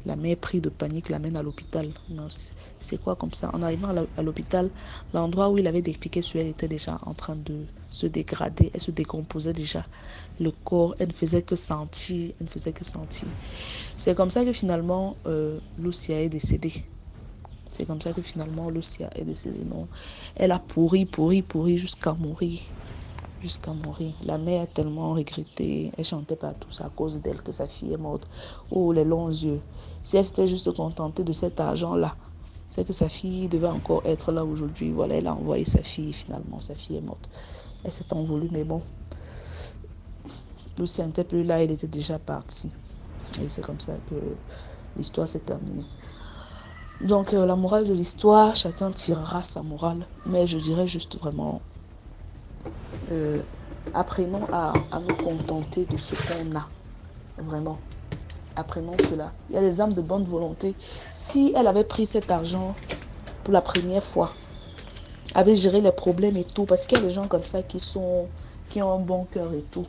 Speaker 5: la mère prise de panique l'amène à l'hôpital. Non, c'est quoi comme ça? En arrivant à l'hôpital, l'endroit où il avait dépiqué sur elle était déjà en train de se dégrader. Elle se décomposait déjà. Le corps, elle ne faisait que sentir. C'est comme ça que finalement, Lucia est décédée. Non, elle a pourri jusqu'à mourir. La mère a tellement regretté. Elle chantait partout. C'est à cause d'elle que sa fille est morte. Oh, les longs yeux. Si elle s'était juste contentée de cet argent-là, c'est que sa fille devait encore être là aujourd'hui. Voilà, elle a envoyé sa fille. Finalement, sa fille est morte. Elle s'est envolée, mais bon. Lucia n'était plus là. Elle était déjà partie. Et c'est comme ça que l'histoire s'est terminée. Donc, la morale de l'histoire, chacun tirera sa morale. Mais je dirais juste vraiment... apprenons à nous contenter de ce qu'on a. Vraiment. Apprenons cela. Il y a des âmes de bonne volonté. Si elle avait pris cet argent pour la première fois, avait géré les problèmes et tout, parce qu'il y a des gens comme ça qui ont un bon cœur et tout,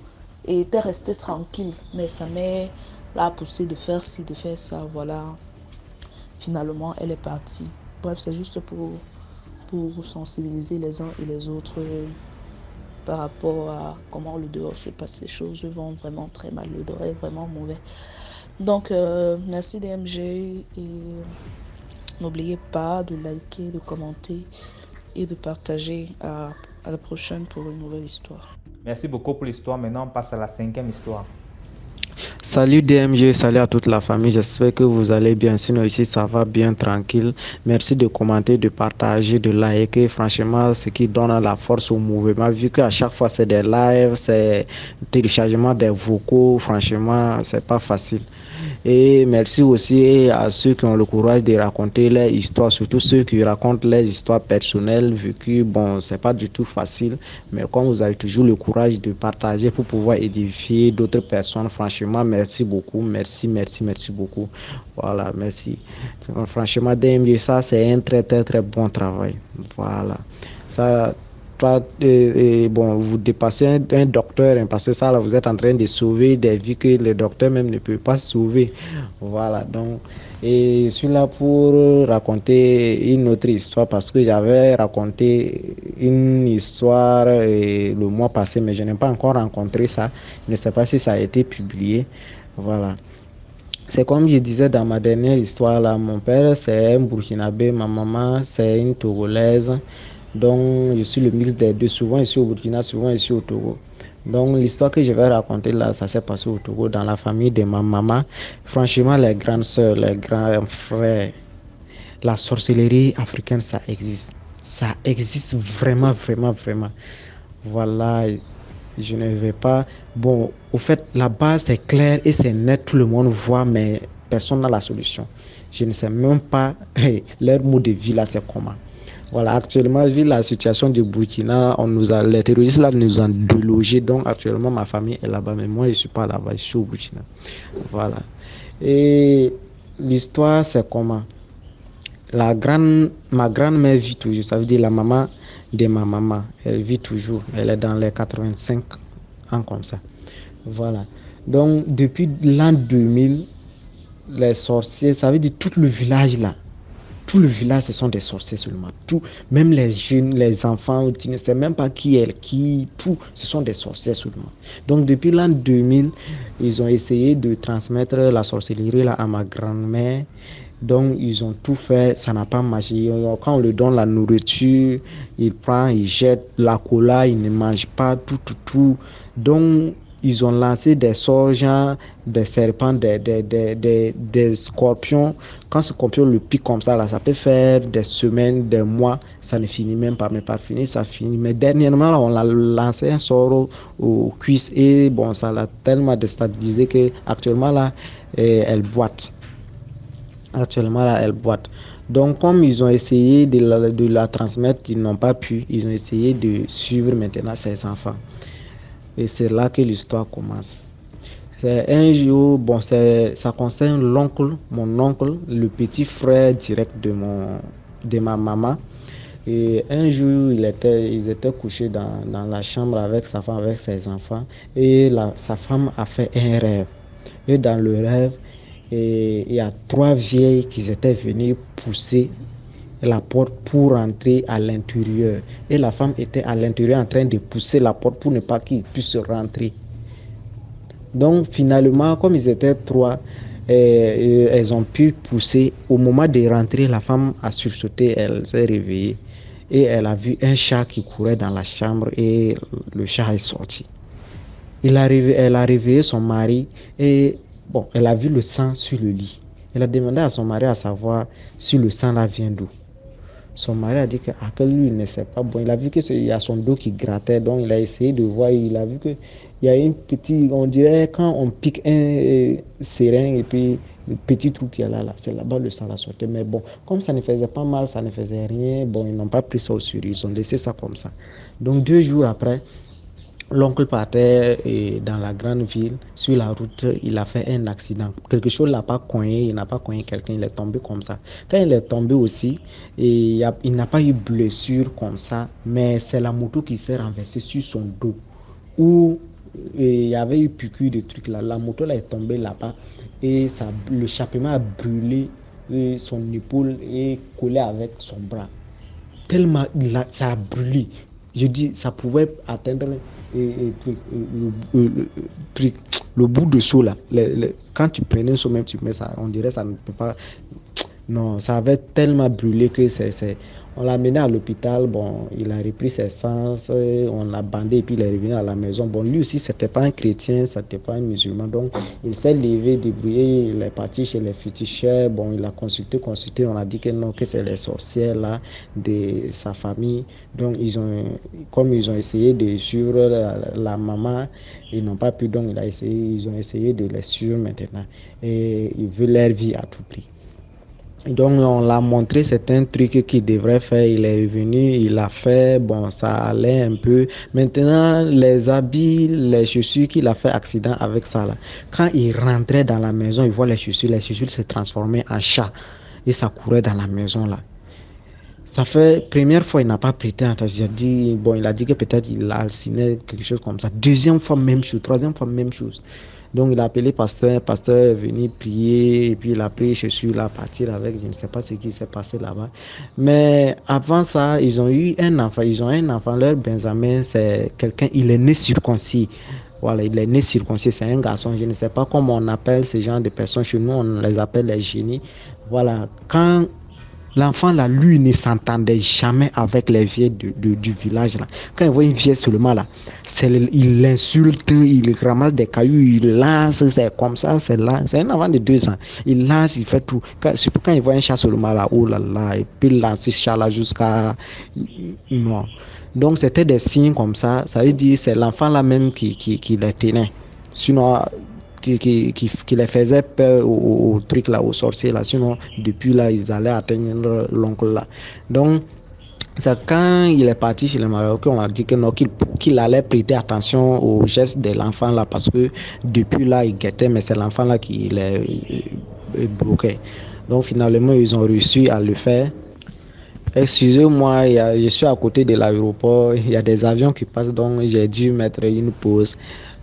Speaker 5: et était restée tranquille. Mais sa mère l'a poussée de faire ci, de faire ça. Voilà. Finalement, elle est partie. Bref, c'est juste pour sensibiliser les uns et les autres par rapport à comment le dehors se passe. Les choses vont vraiment très mal, le dehors est vraiment mauvais. Donc, merci DMG et n'oubliez pas de liker, de commenter et de partager à la prochaine pour une nouvelle histoire.
Speaker 1: Merci beaucoup pour l'histoire. Maintenant, on passe à la 5e histoire.
Speaker 6: Salut DMG, salut à toute la famille, j'espère que vous allez bien, sinon ici ça va bien tranquille. Merci de commenter, de partager, de liker, franchement ce qui donne la force au mouvement, vu qu'à chaque fois c'est des lives, c'est téléchargement des vocaux, franchement c'est pas facile. Et merci aussi à ceux qui ont le courage de raconter leur histoire, surtout ceux qui racontent leurs histoires personnelles, vu que bon, c'est pas du tout facile, mais comme vous avez toujours le courage de partager pour pouvoir édifier d'autres personnes, franchement, merci beaucoup, merci beaucoup. Voilà, merci. Franchement, DMG, ça c'est un très bon travail. Voilà. Ça. Bon, vous dépassez un docteur, parce que ça là, vous êtes en train de sauver des vies que le docteur même ne peut pas sauver. Voilà, donc, et je suis là pour raconter une autre histoire, parce que j'avais raconté une histoire le mois passé, mais je n'ai pas encore rencontré ça. Je ne sais pas si ça a été publié. Voilà. C'est comme je disais dans ma dernière histoire là, mon père c'est un Burkinabé, ma maman c'est une Togolaise. Donc, je suis le mix des deux. Souvent, ici au Burkina, souvent ici au Togo. Donc, l'histoire que je vais raconter là, ça s'est passé au Togo, dans la famille de ma maman. Franchement, les grandes sœurs, les grands frères, la sorcellerie africaine, ça existe. Ça existe vraiment, vraiment, vraiment. Voilà, je ne vais pas. Bon, au fait, la base c'est clair et c'est net, tout le monde voit, mais personne n'a la solution. Je ne sais même pas leur mot de vie là, c'est comment. Voilà, actuellement, vu la situation du Burkina, les terroristes là nous ont délogés. Donc, actuellement, ma famille est là-bas, mais moi, je ne suis pas là-bas, je suis au Burkina. Voilà. Et l'histoire, c'est comment? Ma grand-mère vit toujours, ça veut dire la maman de ma maman, elle vit toujours, elle est dans les 85 ans comme ça. Voilà. Donc, depuis l'an 2000, les sorciers, ça veut dire tout le village là, tout le village, ce sont des sorciers seulement. Tout, même les jeunes, les enfants, tu ne sais même pas qui est qui, tout, ce sont des sorciers seulement. Donc, depuis l'an 2000, ils ont essayé de transmettre la sorcellerie là à ma grand-mère. Donc, ils ont tout fait, ça n'a pas marché. Quand on lui donne la nourriture, il prend, il jette la cola, il ne mange pas, tout. Donc, ils ont lancé des sorts, genre des serpents, des scorpions. Quand ce scorpion le pique comme ça, là, ça peut faire des semaines, des mois, ça ne finit même pas. Mais par finir, ça finit. Mais dernièrement, là, on a lancé un sort aux cuisses et bon, ça l'a tellement déstabilisé qu'actuellement, là, elle boite. Actuellement, là, elle boite. Donc, comme ils ont essayé de la transmettre, ils n'ont pas pu. Ils ont essayé de suivre maintenant ces enfants. Et c'est là que l'histoire commence. C'est un jour, bon, ça concerne mon oncle, le petit frère direct de ma maman. Et un jour, ils étaient couchés dans la chambre avec sa femme, avec ses enfants. Et sa femme a fait un rêve. Et dans le rêve, il y a 3 vieilles qui étaient venues pousser la porte pour entrer à l'intérieur. Et la femme était à l'intérieur en train de pousser la porte pour ne pas qu'ils puissent rentrer. Donc finalement, comme ils étaient 3, elles ont pu pousser. Au moment de rentrer, la femme a sursauté, elle s'est réveillée. Et elle a vu un chat qui courait dans la chambre et le chat est sorti. Elle a réveillé son mari et bon, elle a vu le sang sur le lit. Elle a demandé à son mari à savoir si le sang là vient d'où. Son mari a dit que lui ne sait pas. Bon, il a vu qu'il y a son dos qui grattait, donc il a essayé de voir. Il a vu qu'il y a une petite, on dirait quand on pique un seringue et puis le petit trou qui est là, c'est là-bas le sang a sorti. Mais bon, comme ça ne faisait pas mal, ça ne faisait rien, bon, ils n'ont pas pris ça au sérieux, ils ont laissé ça comme ça. Donc 2 jours après, l'oncle partait dans la grande ville, sur la route, il a fait un accident. Quelque chose l'a pas cogné, il n'a pas cogné quelqu'un, il est tombé comme ça. Quand il est tombé aussi, il n'a pas eu blessure comme ça, mais c'est la moto qui s'est renversée sur son dos. Où il y avait eu piqûre de trucs là. La moto là est tombée là-bas et le chapeau a brûlé son épaule et collé avec son bras. Tellement ça a brûlé. Je dis, ça pouvait atteindre le bout de seau là. Quand tu prenais un seau, même tu mets ça, on dirait ça ne peut pas. Non, ça avait tellement brûlé que on l'a mené à l'hôpital. Bon, il a repris ses sens, on l'a bandé et puis il est revenu à la maison. Bon, lui aussi, c'était pas un chrétien, c'était pas un musulman. Donc, il s'est levé, débrouillé, il est parti chez les féticheurs. Bon, il a consulté. On a dit que non, que c'est les sorcières là de sa famille. Donc, comme ils ont essayé de suivre la maman, ils n'ont pas pu. Donc, ils ont essayé de les suivre maintenant. Et ils veulent leur vie à tout prix. Donc on l'a montré, c'est un truc qu'il devrait faire, il est revenu, il l'a fait, bon ça allait un peu. Maintenant les habits, les chaussures qu'il a fait accident avec ça là. Quand il rentrait dans la maison, il voit les chaussures se transformaient en chat et ça courait dans la maison là. Ça fait, première fois il n'a pas prêté attention, il a dit que peut-être il a halluciné quelque chose comme ça. Deuxième fois même chose, troisième fois même chose. Donc il a appelé pasteur est venu prier et puis il a pris chaussures là, partir avec, je ne sais pas ce qui s'est passé là-bas. Mais avant ça, ils ont un enfant, leur Benjamin, c'est quelqu'un, il est né circoncis. Voilà, il est né circoncis, c'est un garçon, je ne sais pas comment on appelle ce genre de personnes, chez nous on les appelle les génies. Voilà, quand l'enfant là, lui, ne s'entendait jamais avec les vieilles du village là. Quand il voit une vieille seulement là, il l'insulte, il ramasse des cailloux, il lance, c'est comme ça, c'est là. C'est un enfant de 2 ans. Il lance, il fait tout. Surtout quand il voit un chat seulement là, oh là là, il peut lancer ce chat là jusqu'à... Non. Donc c'était des signes comme ça veut dire c'est l'enfant là même qui les tenait. Sinon, qui les faisait peur au truc là, aux sorciers là. Sinon, depuis là, ils allaient atteindre l'oncle là. Donc, c'est quand il est parti chez les Marocains, on a dit que non, qu'il allait prêter attention aux gestes de l'enfant là, parce que depuis là, il guettait, mais c'est l'enfant là qui les bloquait. Donc, finalement, ils ont réussi à le faire. Excusez-moi, je suis à côté de l'aéroport, il y a des avions qui passent, donc j'ai dû mettre une pause.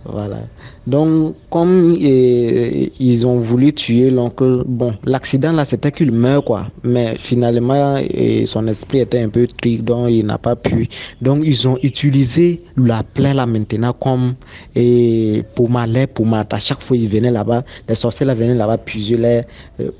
Speaker 6: Voilà. Donc, comme ils ont voulu tuer l'oncle, bon, l'accident là, c'était qu'il meurt, quoi. Mais finalement, son esprit était un peu triste, donc il n'a pas pu. Donc, ils ont utilisé la plaie là maintenant comme pommade. À chaque fois, ils venaient là-bas, les sorciers là venaient là-bas puiser les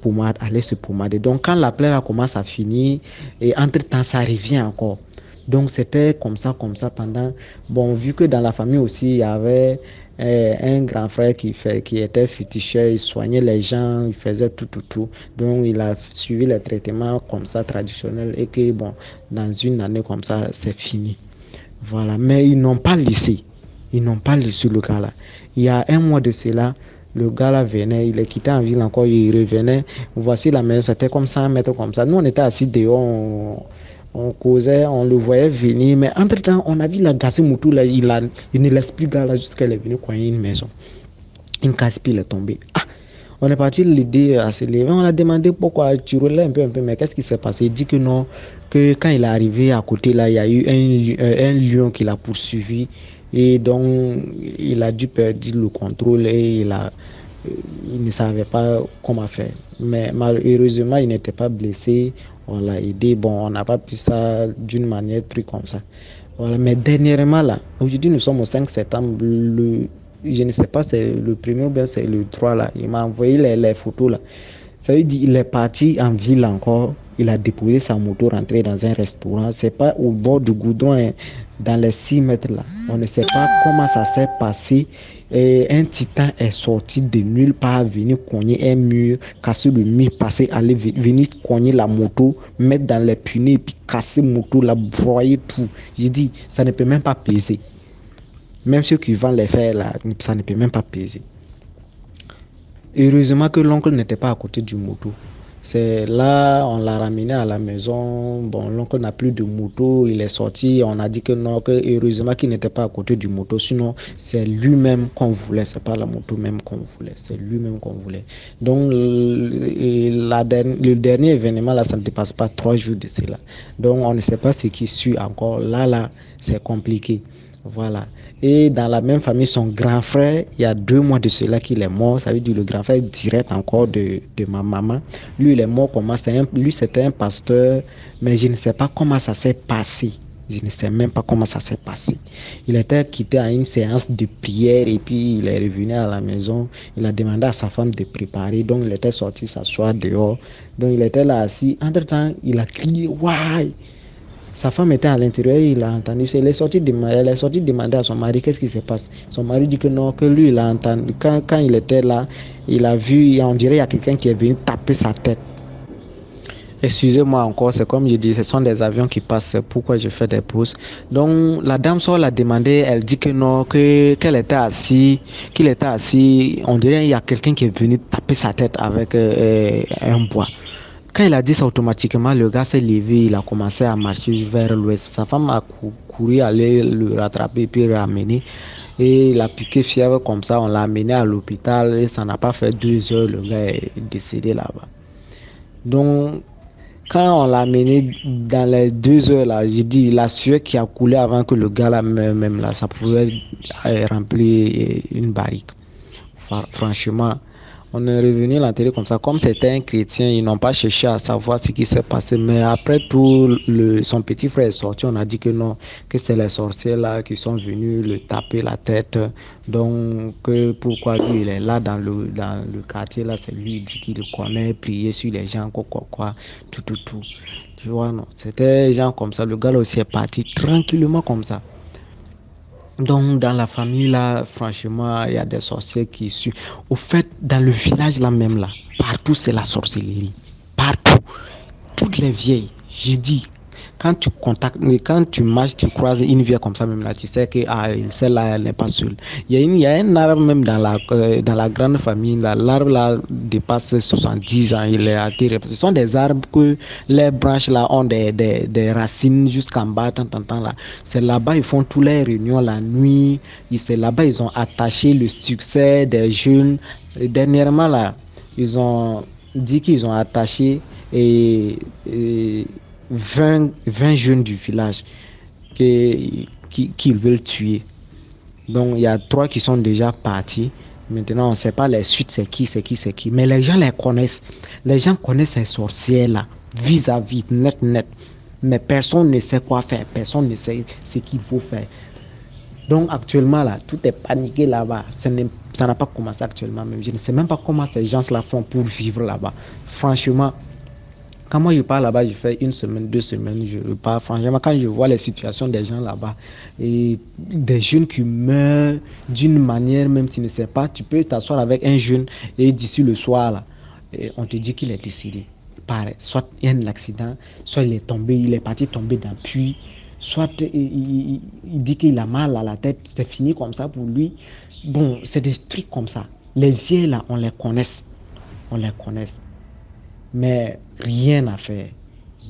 Speaker 6: pommades, aller se pommader. Donc, quand la plaie là commence à finir, et entre-temps, ça revient encore. Donc c'était comme ça pendant... Bon, vu que dans la famille aussi, il y avait un grand frère qui était féticheur, il soignait les gens, il faisait tout. Donc il a suivi les traitements comme ça traditionnels et que bon, dans une année comme ça, c'est fini. Voilà, mais ils n'ont pas laissé le gars là. Il y a un mois de cela, le gars là venait, il est quitté en ville encore, il revenait. Voici la maison, c'était comme 100 mètres comme ça. Nous, on était assis dehors, on causait, on le voyait venir, mais entre-temps, on a vu la gasse moutou là, il ne laisse plus gars là jusqu'à qu'elle est venue coigner une maison. Une casse-pile est tombée. On est parti l'aider à se lever, on a demandé pourquoi tu relais un peu, mais qu'est-ce qui s'est passé? Il dit que non, que quand il est arrivé à côté là, il y a eu un lion qui l'a poursuivi et donc il a dû perdre le contrôle et il ne savait pas comment faire. Mais malheureusement, il n'était pas blessé. On l'a aidé. Bon, on n'a pas pu ça d'une manière truc comme ça. Voilà. Mais dernièrement, là, aujourd'hui, nous sommes au 5 septembre. Je ne sais pas, c'est le premier ou bien c'est le 3 là. Il m'a envoyé les photos là. Ça veut dire qu'il est parti en ville encore. Il a déposé sa moto, rentré dans un restaurant. C'est pas au bord du goudron, hein, dans les 6 mètres là. On ne sait pas comment ça s'est passé. Et un titan est sorti de nulle part, venir cogner un mur, casser le mur, passer, aller venir cogner la moto, mettre dans les punais, puis casser la moto, la broyer tout. J'ai dit, ça ne peut même pas peser. Même ceux qui vendent les fers là, ça ne peut même pas peser. Heureusement que l'oncle n'était pas à côté du moto. C'est là, on l'a ramené à la maison. Bon, l'oncle n'a plus de moto, il est sorti. On a dit que non, que heureusement qu'il n'était pas à côté du moto. Sinon, c'est lui-même qu'on voulait. C'est pas la moto même qu'on voulait. C'est lui-même qu'on voulait. Donc, le dernier événement, là, ça ne dépasse pas 3 jours de cela. Donc, on ne sait pas ce qui suit encore. Là, c'est compliqué. Voilà. Et dans la même famille, son grand frère, il y a 2 mois de cela qu'il est mort. Ça veut dire le grand frère direct encore de ma maman. Lui, il est mort comment? Lui, c'était un pasteur, mais je ne sais pas comment ça s'est passé. Je ne sais même pas comment ça s'est passé. Il était quitté à une séance de prière et puis il est revenu à la maison. Il a demandé à sa femme de préparer. Donc, il était sorti s'asseoir dehors. Donc, il était là assis. Entre-temps, il a crié « Waouh !» Sa femme était à l'intérieur, il a entendu. Elle est sortie demander à son mari qu'est-ce qui se passe. Son mari dit que non, que lui, il a entendu. Quand il était là, il a vu, on dirait il y a quelqu'un qui est venu taper sa tête. Excusez-moi encore, c'est comme je dis, ce sont des avions qui passent, c'est pourquoi je fais des pauses. Donc, la dame sort l'a demandé, elle dit que non, qu'il était assis, on dirait il y a quelqu'un qui est venu taper sa tête avec un bois. Quand il a dit ça, automatiquement, le gars s'est levé, il a commencé à marcher vers l'ouest. Sa femme a couru aller le rattraper et puis le ramener. Et il a piqué fièvre comme ça, on l'a amené à l'hôpital et ça n'a pas fait 2 heures, le gars est décédé là-bas. Donc, quand on l'a amené dans les 2 heures là, j'ai dit, la sueur qui a coulé avant que le gars là meure, même là, ça pouvait remplir une barrique. Franchement, On est revenu l'enterrer comme ça. Comme c'était un chrétien, ils n'ont pas cherché à savoir ce qui s'est passé. Mais après tout, son petit frère est sorti. On a dit que non, que c'est les sorciers là qui sont venus le taper la tête. Donc, pourquoi lui, il est là dans le quartier là, c'est lui, il dit qu'il le connaît, prier sur les gens, quoi, tout. Tu vois, non. C'était des gens comme ça. Le gars là aussi est parti tranquillement comme ça. Donc, dans la famille, là, franchement, il y a des sorciers qui suivent. Au fait, dans le village, là même, là, partout, c'est la sorcellerie. Partout. Toutes les vieilles. J'ai dit, quand tu marches, tu croises une vieille comme ça, même là, tu sais que celle-là, elle n'est pas seule. Il y a un arbre même dans la grande famille, là, l'arbre là dépasse 70 ans, il est attiré. Ce sont des arbres que les branches là ont des racines jusqu'en bas, tant, là. C'est là-bas, ils font toutes les réunions la nuit. C'est là-bas, ils ont attaché le succès des jeunes. Et dernièrement, là, ils ont dit qu'ils ont attaché et 20 jeunes du village qu'ils veulent tuer. Donc il y a 3 qui sont déjà partis. Maintenant on ne sait pas les suites, c'est qui. Mais les gens les connaissent. Les gens connaissent ces sorcières là, vis-à-vis, net. Mais personne ne sait quoi faire. Personne ne sait ce qu'il faut faire. Donc actuellement là, tout est paniqué là-bas. Ça n'a pas commencé actuellement même. Je ne sais même pas comment ces gens là font pour vivre là-bas. Franchement, quand moi je pars là-bas, je fais 1 semaine, 2 semaines, je repars. Franchement, quand je vois les situations des gens là-bas, et des jeunes qui meurent d'une manière, même si tu ne sais pas, tu peux t'asseoir avec un jeune et d'ici le soir, là, et on te dit qu'il est décédé. Pareil, soit il y a un accident, soit il est parti tomber dans le puits, soit il dit qu'il a mal à la tête, c'est fini comme ça pour lui. Bon, c'est des trucs comme ça. Les vieilles là, on les connaît. Mais rien à faire.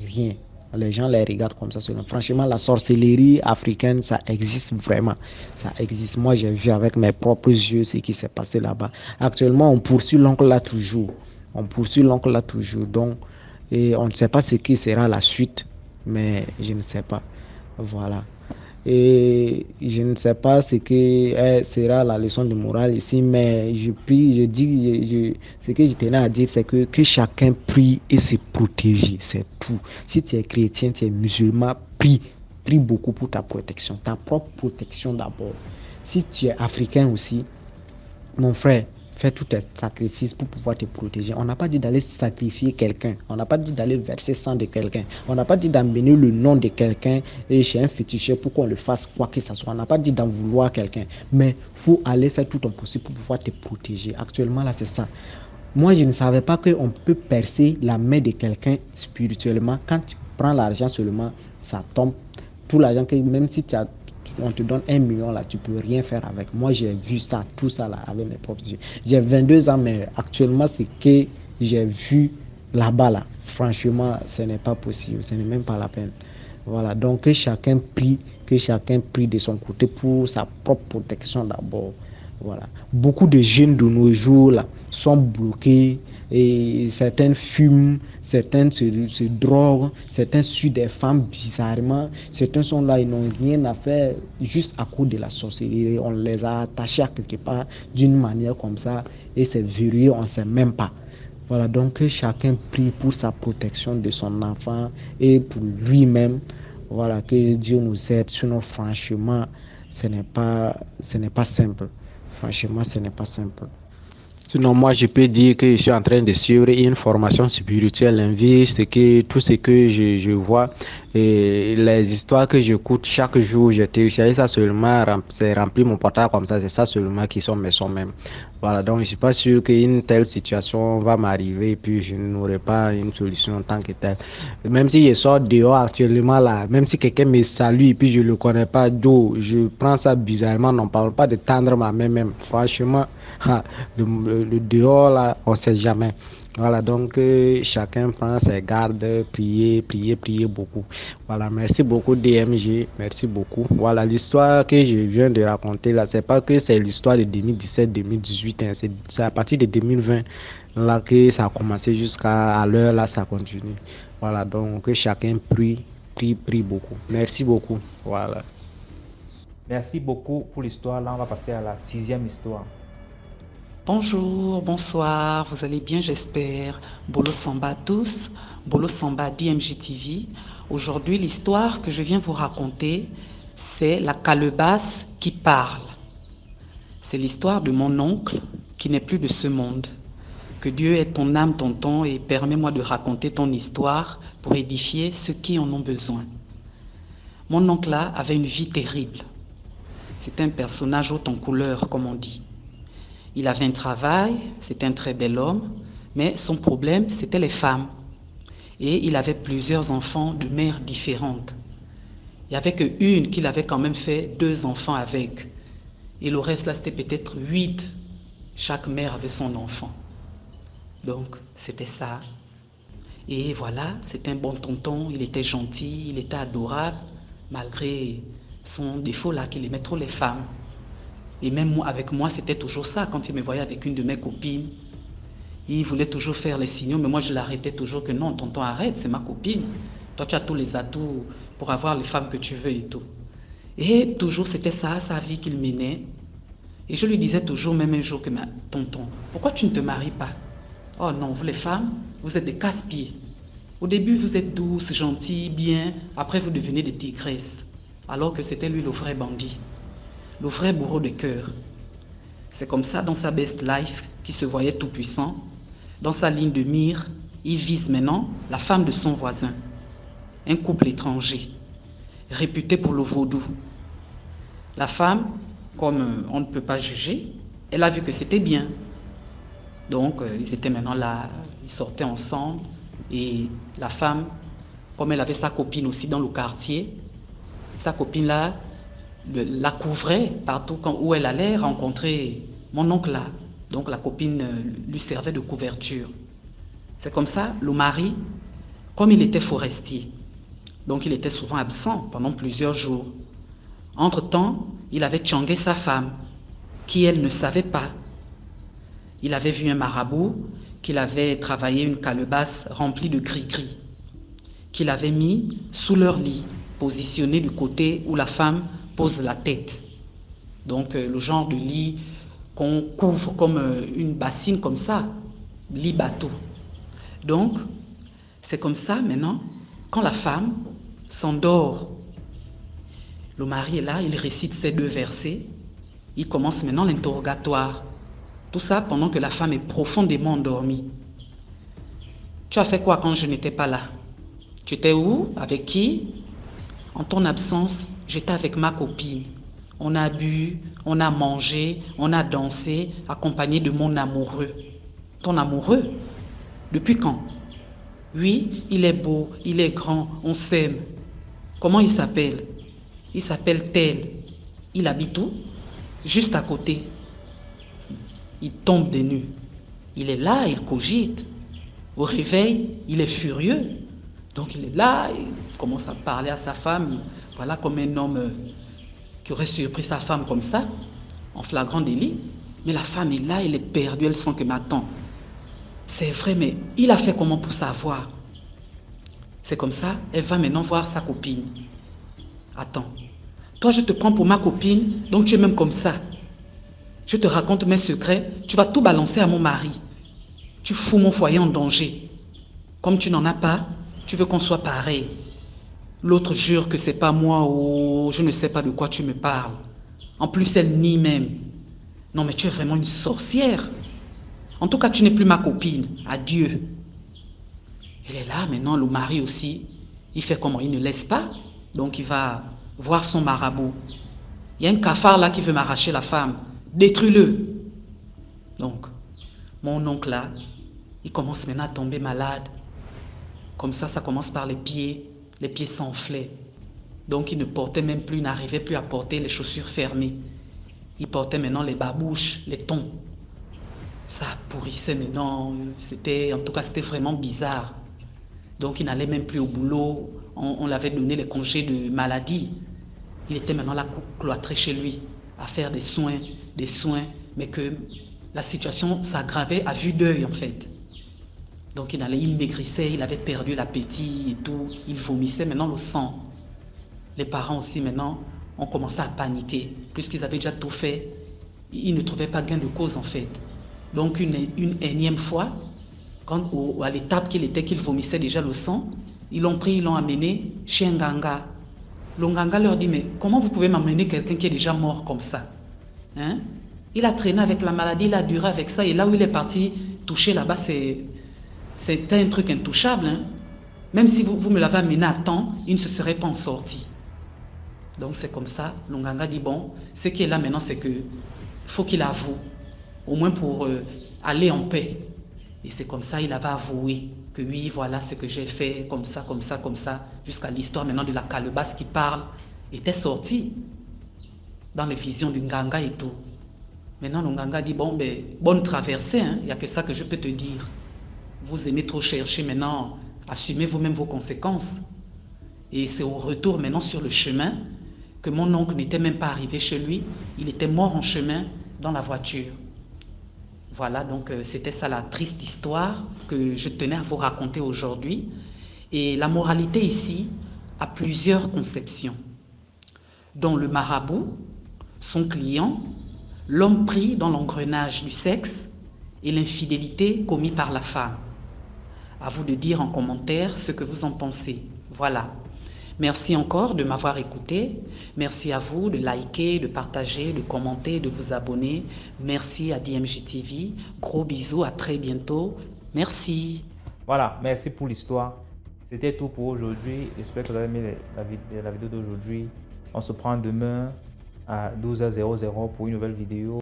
Speaker 6: Rien. Les gens les regardent comme ça seulement. Franchement, la sorcellerie africaine, ça existe vraiment. Ça existe. Moi, j'ai vu avec mes propres yeux ce qui s'est passé là-bas. Actuellement, on poursuit l'oncle là toujours. Donc, et on ne sait pas ce qui sera la suite. Mais je ne sais pas. Voilà. Et je ne sais pas ce que sera la leçon de morale ici, mais je prie, je dis, ce que je tenais à dire, c'est que chacun prie et se protège, c'est tout. Si tu es chrétien, tu es musulman, prie beaucoup pour ta protection, ta propre protection d'abord. Si tu es africain aussi, mon frère, fais tous tes sacrifices pour pouvoir te protéger. On n'a pas dit d'aller sacrifier quelqu'un. On n'a pas dit d'aller verser sang de quelqu'un. On n'a pas dit d'emmener le nom de quelqu'un chez un féticheur pour qu'on le fasse quoi que ce soit. On n'a pas dit d'en vouloir quelqu'un. Mais il faut aller faire tout ton possible pour pouvoir te protéger. Actuellement, là, c'est ça. Moi, je ne savais pas qu'on peut percer la main de quelqu'un spirituellement. Quand tu prends l'argent seulement, ça tombe. Tout l'argent, même si on te donne 1 million là, tu peux rien faire avec. Moi, j'ai vu ça, tout ça là, avec mes propres yeux. J'ai 22 ans, mais actuellement, ce que j'ai vu là-bas là, franchement, ce n'est pas possible, ce n'est même pas la peine. Voilà, donc que chacun prie de son côté pour sa propre protection d'abord. Voilà. Beaucoup de jeunes de nos jours là sont bloqués et certains fument, certains se droguent, certains suivent des femmes bizarrement, certains sont là, ils n'ont rien à faire juste à cause de la sorcellerie. On les a attachés à quelque part d'une manière comme ça et c'est verrouillé, on ne sait même pas. Voilà, donc que chacun prie pour sa protection de son enfant et pour lui-même. Voilà, que Dieu nous aide, sinon franchement, ce n'est pas simple. Franchement, ce n'est pas simple. Sinon, moi, je peux dire que je suis en train de suivre une formation spirituelle en vie, c'est que tout ce que je vois et les histoires que j'écoute chaque jour, je télécharge ça seulement, c'est rempli mon portable comme ça, c'est ça seulement qui sont mes sons même. Voilà, donc je suis pas sûr qu'une telle situation va m'arriver et puis je n'aurai pas une solution en tant que telle. Même si je sors dehors actuellement là, même si quelqu'un me salue et puis je le connais pas, je prends ça bizarrement, on ne parle pas de tendre ma main même, franchement. Le dehors là, on sait jamais. Voilà, donc chacun prend ses gardes, prier beaucoup. Voilà, merci beaucoup DMG, merci beaucoup. Voilà, l'histoire que je viens de raconter là, c'est pas que c'est l'histoire de 2017-2018, hein, c'est à partir de 2020 là que ça a commencé jusqu'à l'heure là, ça continue. Voilà, donc chacun prie beaucoup. Merci beaucoup. Voilà.
Speaker 1: Merci beaucoup pour l'histoire. Là, on va passer à la 6e histoire.
Speaker 7: Bonjour, bonsoir, vous allez bien j'espère. Bolo Samba à tous, Bolo Samba DMG TV. Aujourd'hui, l'histoire que je viens vous raconter, c'est la calebasse qui parle. C'est l'histoire de mon oncle qui n'est plus de ce monde. Que Dieu ait ton âme, tonton, et permets-moi de raconter ton histoire pour édifier ceux qui en ont besoin. Mon oncle là avait une vie terrible. C'était un personnage haut en couleur, comme on dit. Il avait un travail, c'était un très bel homme, mais son problème, c'était les femmes. Et il avait plusieurs enfants de mères différentes. Il n'y avait qu'une qu'il avait quand même fait 2 enfants avec. Et le reste, là, c'était peut-être 8. Chaque mère avait son enfant. Donc, c'était ça. Et voilà, c'était un bon tonton, il était gentil, il était adorable, malgré son défaut là, qu'il aimait trop les femmes. Et même moi, avec moi, c'était toujours ça. Quand il me voyait avec une de mes copines, il voulait toujours faire les signaux, mais moi je l'arrêtais toujours que non, tonton, arrête, c'est ma copine. Toi, tu as tous les atouts pour avoir les femmes que tu veux et tout. Et toujours, c'était ça, sa vie qu'il menait. Et je lui disais toujours, même un jour, que tonton, pourquoi tu ne te maries pas? Oh non, vous les femmes, vous êtes des casse-pieds. Au début, vous êtes douces, gentilles, bien. Après, vous devenez des tigresses. Alors que c'était lui le vrai bandit. Le vrai bourreau de cœur. C'est comme ça, dans sa best life, qu'il se voyait tout puissant. Dans sa ligne de mire, il vise maintenant la femme de son voisin. Un couple étranger, réputé pour le vaudou. La femme, comme on ne peut pas juger, elle a vu que c'était bien. Donc, ils étaient maintenant là, ils sortaient ensemble. Et la femme, comme elle avait sa copine aussi dans le quartier, sa copine là la couvrait partout où elle allait rencontrer mon oncle là. Donc, la copine lui servait de couverture. C'est comme ça, le mari, comme il était forestier, donc il était souvent absent pendant plusieurs jours. Entre-temps, il avait tchangué sa femme, qui elle ne savait pas. Il avait vu un marabout, qu'il avait travaillé une calebasse remplie de gris-gris, qu'il avait mis sous leur lit, positionné du côté où la femme pose la tête. Donc le genre de lit qu'on couvre comme une bassine comme ça, lit bateau. Donc, c'est comme ça maintenant, quand la femme s'endort, le mari est là, il récite ces 2 versets, il commence maintenant l'interrogatoire. Tout ça pendant que la femme est profondément endormie. Tu as fait quoi quand je n'étais pas là? Tu étais où? Avec qui? En ton absence, j'étais avec ma copine. On a bu, on a mangé, on a dansé, accompagné de mon amoureux. Ton amoureux? Depuis quand? Oui, il est beau, il est grand, on s'aime. Comment il s'appelle? Il s'appelle tel. Il habite où? Juste à côté. Il tombe des nues. Il est là, il cogite. Au réveil, il est furieux. Donc il est là, il commence à parler à sa femme. Voilà comme un homme qui aurait surpris sa femme comme ça, en flagrant délit. Mais la femme est là, elle est perdue, elle sent que m'attend. C'est vrai, mais il a fait comment pour savoir? C'est comme ça, elle va maintenant voir sa copine. Attends, toi je te prends pour ma copine, donc tu es même comme ça. Je te raconte mes secrets, tu vas tout balancer à mon mari. Tu fous mon foyer en danger. Comme tu n'en as pas, tu veux qu'on soit pareil. L'autre jure que c'est pas moi ou je ne sais pas de quoi tu me parles. En plus, elle nie même. Non, mais tu es vraiment une sorcière. En tout cas, tu n'es plus ma copine. Adieu. Elle est là maintenant, le mari aussi. Il fait comment? Il ne laisse pas. Donc, il va voir son marabout. Il y a un cafard là qui veut m'arracher la femme. Détruis-le. Donc, mon oncle là, il commence maintenant à tomber malade. Comme ça commence par les pieds. Les pieds s'enflaient. Donc, il ne portait même plus, il n'arrivait plus à porter les chaussures fermées. Il portait maintenant les babouches, les tons. Ça pourrissait maintenant. En tout cas, c'était vraiment bizarre. Donc, il n'allait même plus au boulot. On l'avait donné les congés de maladie. Il était maintenant là cloîtré chez lui, à faire des soins, mais que la situation s'aggravait à vue d'œil en fait. Donc il maigrissait, il avait perdu l'appétit et tout, il vomissait maintenant le sang. Les parents aussi maintenant ont commencé à paniquer, puisqu'ils avaient déjà tout fait, ils ne trouvaient pas gain de cause en fait. Donc une énième fois, à l'étape qu'il était, qu'il vomissait déjà le sang, ils l'ont pris, ils l'ont amené chez un ganga. Le ganga leur dit, mais comment vous pouvez m'amener quelqu'un qui est déjà mort comme ça, hein? Il a traîné avec la maladie, il a duré avec ça, et là où il est parti toucher là-bas, c'était un truc intouchable, hein? Même si vous me l'avez amené à temps, il ne se serait pas en sorti. Donc c'est comme ça, Longanga dit, bon, ce qui est là maintenant, c'est qu'il faut qu'il avoue, au moins pour aller en paix. Et c'est comme ça, il avait avoué que oui, voilà ce que j'ai fait, comme ça, comme ça, comme ça, jusqu'à l'histoire maintenant de la calebasse qui parle, était sortie dans les visions du Nganga et tout. Maintenant, le Nganga dit, bon, ben, bonne traversée, hein, il n'y a que ça que je peux te dire. Vous aimez trop chercher maintenant, assumez vous-même vos conséquences. Et c'est au retour maintenant sur le chemin que mon oncle n'était même pas arrivé chez lui, il était mort en chemin dans la voiture. Voilà, donc c'était ça la triste histoire que je tenais à vous raconter aujourd'hui. Et la moralité ici a plusieurs conceptions, dont le marabout, son client, l'homme pris dans l'engrenage du sexe et l'infidélité commise par la femme. À vous de dire en commentaire ce que vous en pensez. Voilà. Merci encore de m'avoir écouté. Merci à vous de liker, de partager, de commenter, de vous abonner. Merci à DMJ TV. Gros bisous, à très bientôt. Merci.
Speaker 1: Voilà, merci pour l'histoire. C'était tout pour aujourd'hui. J'espère que vous avez aimé la vidéo d'aujourd'hui. On se prend demain à 12h00 pour une nouvelle vidéo.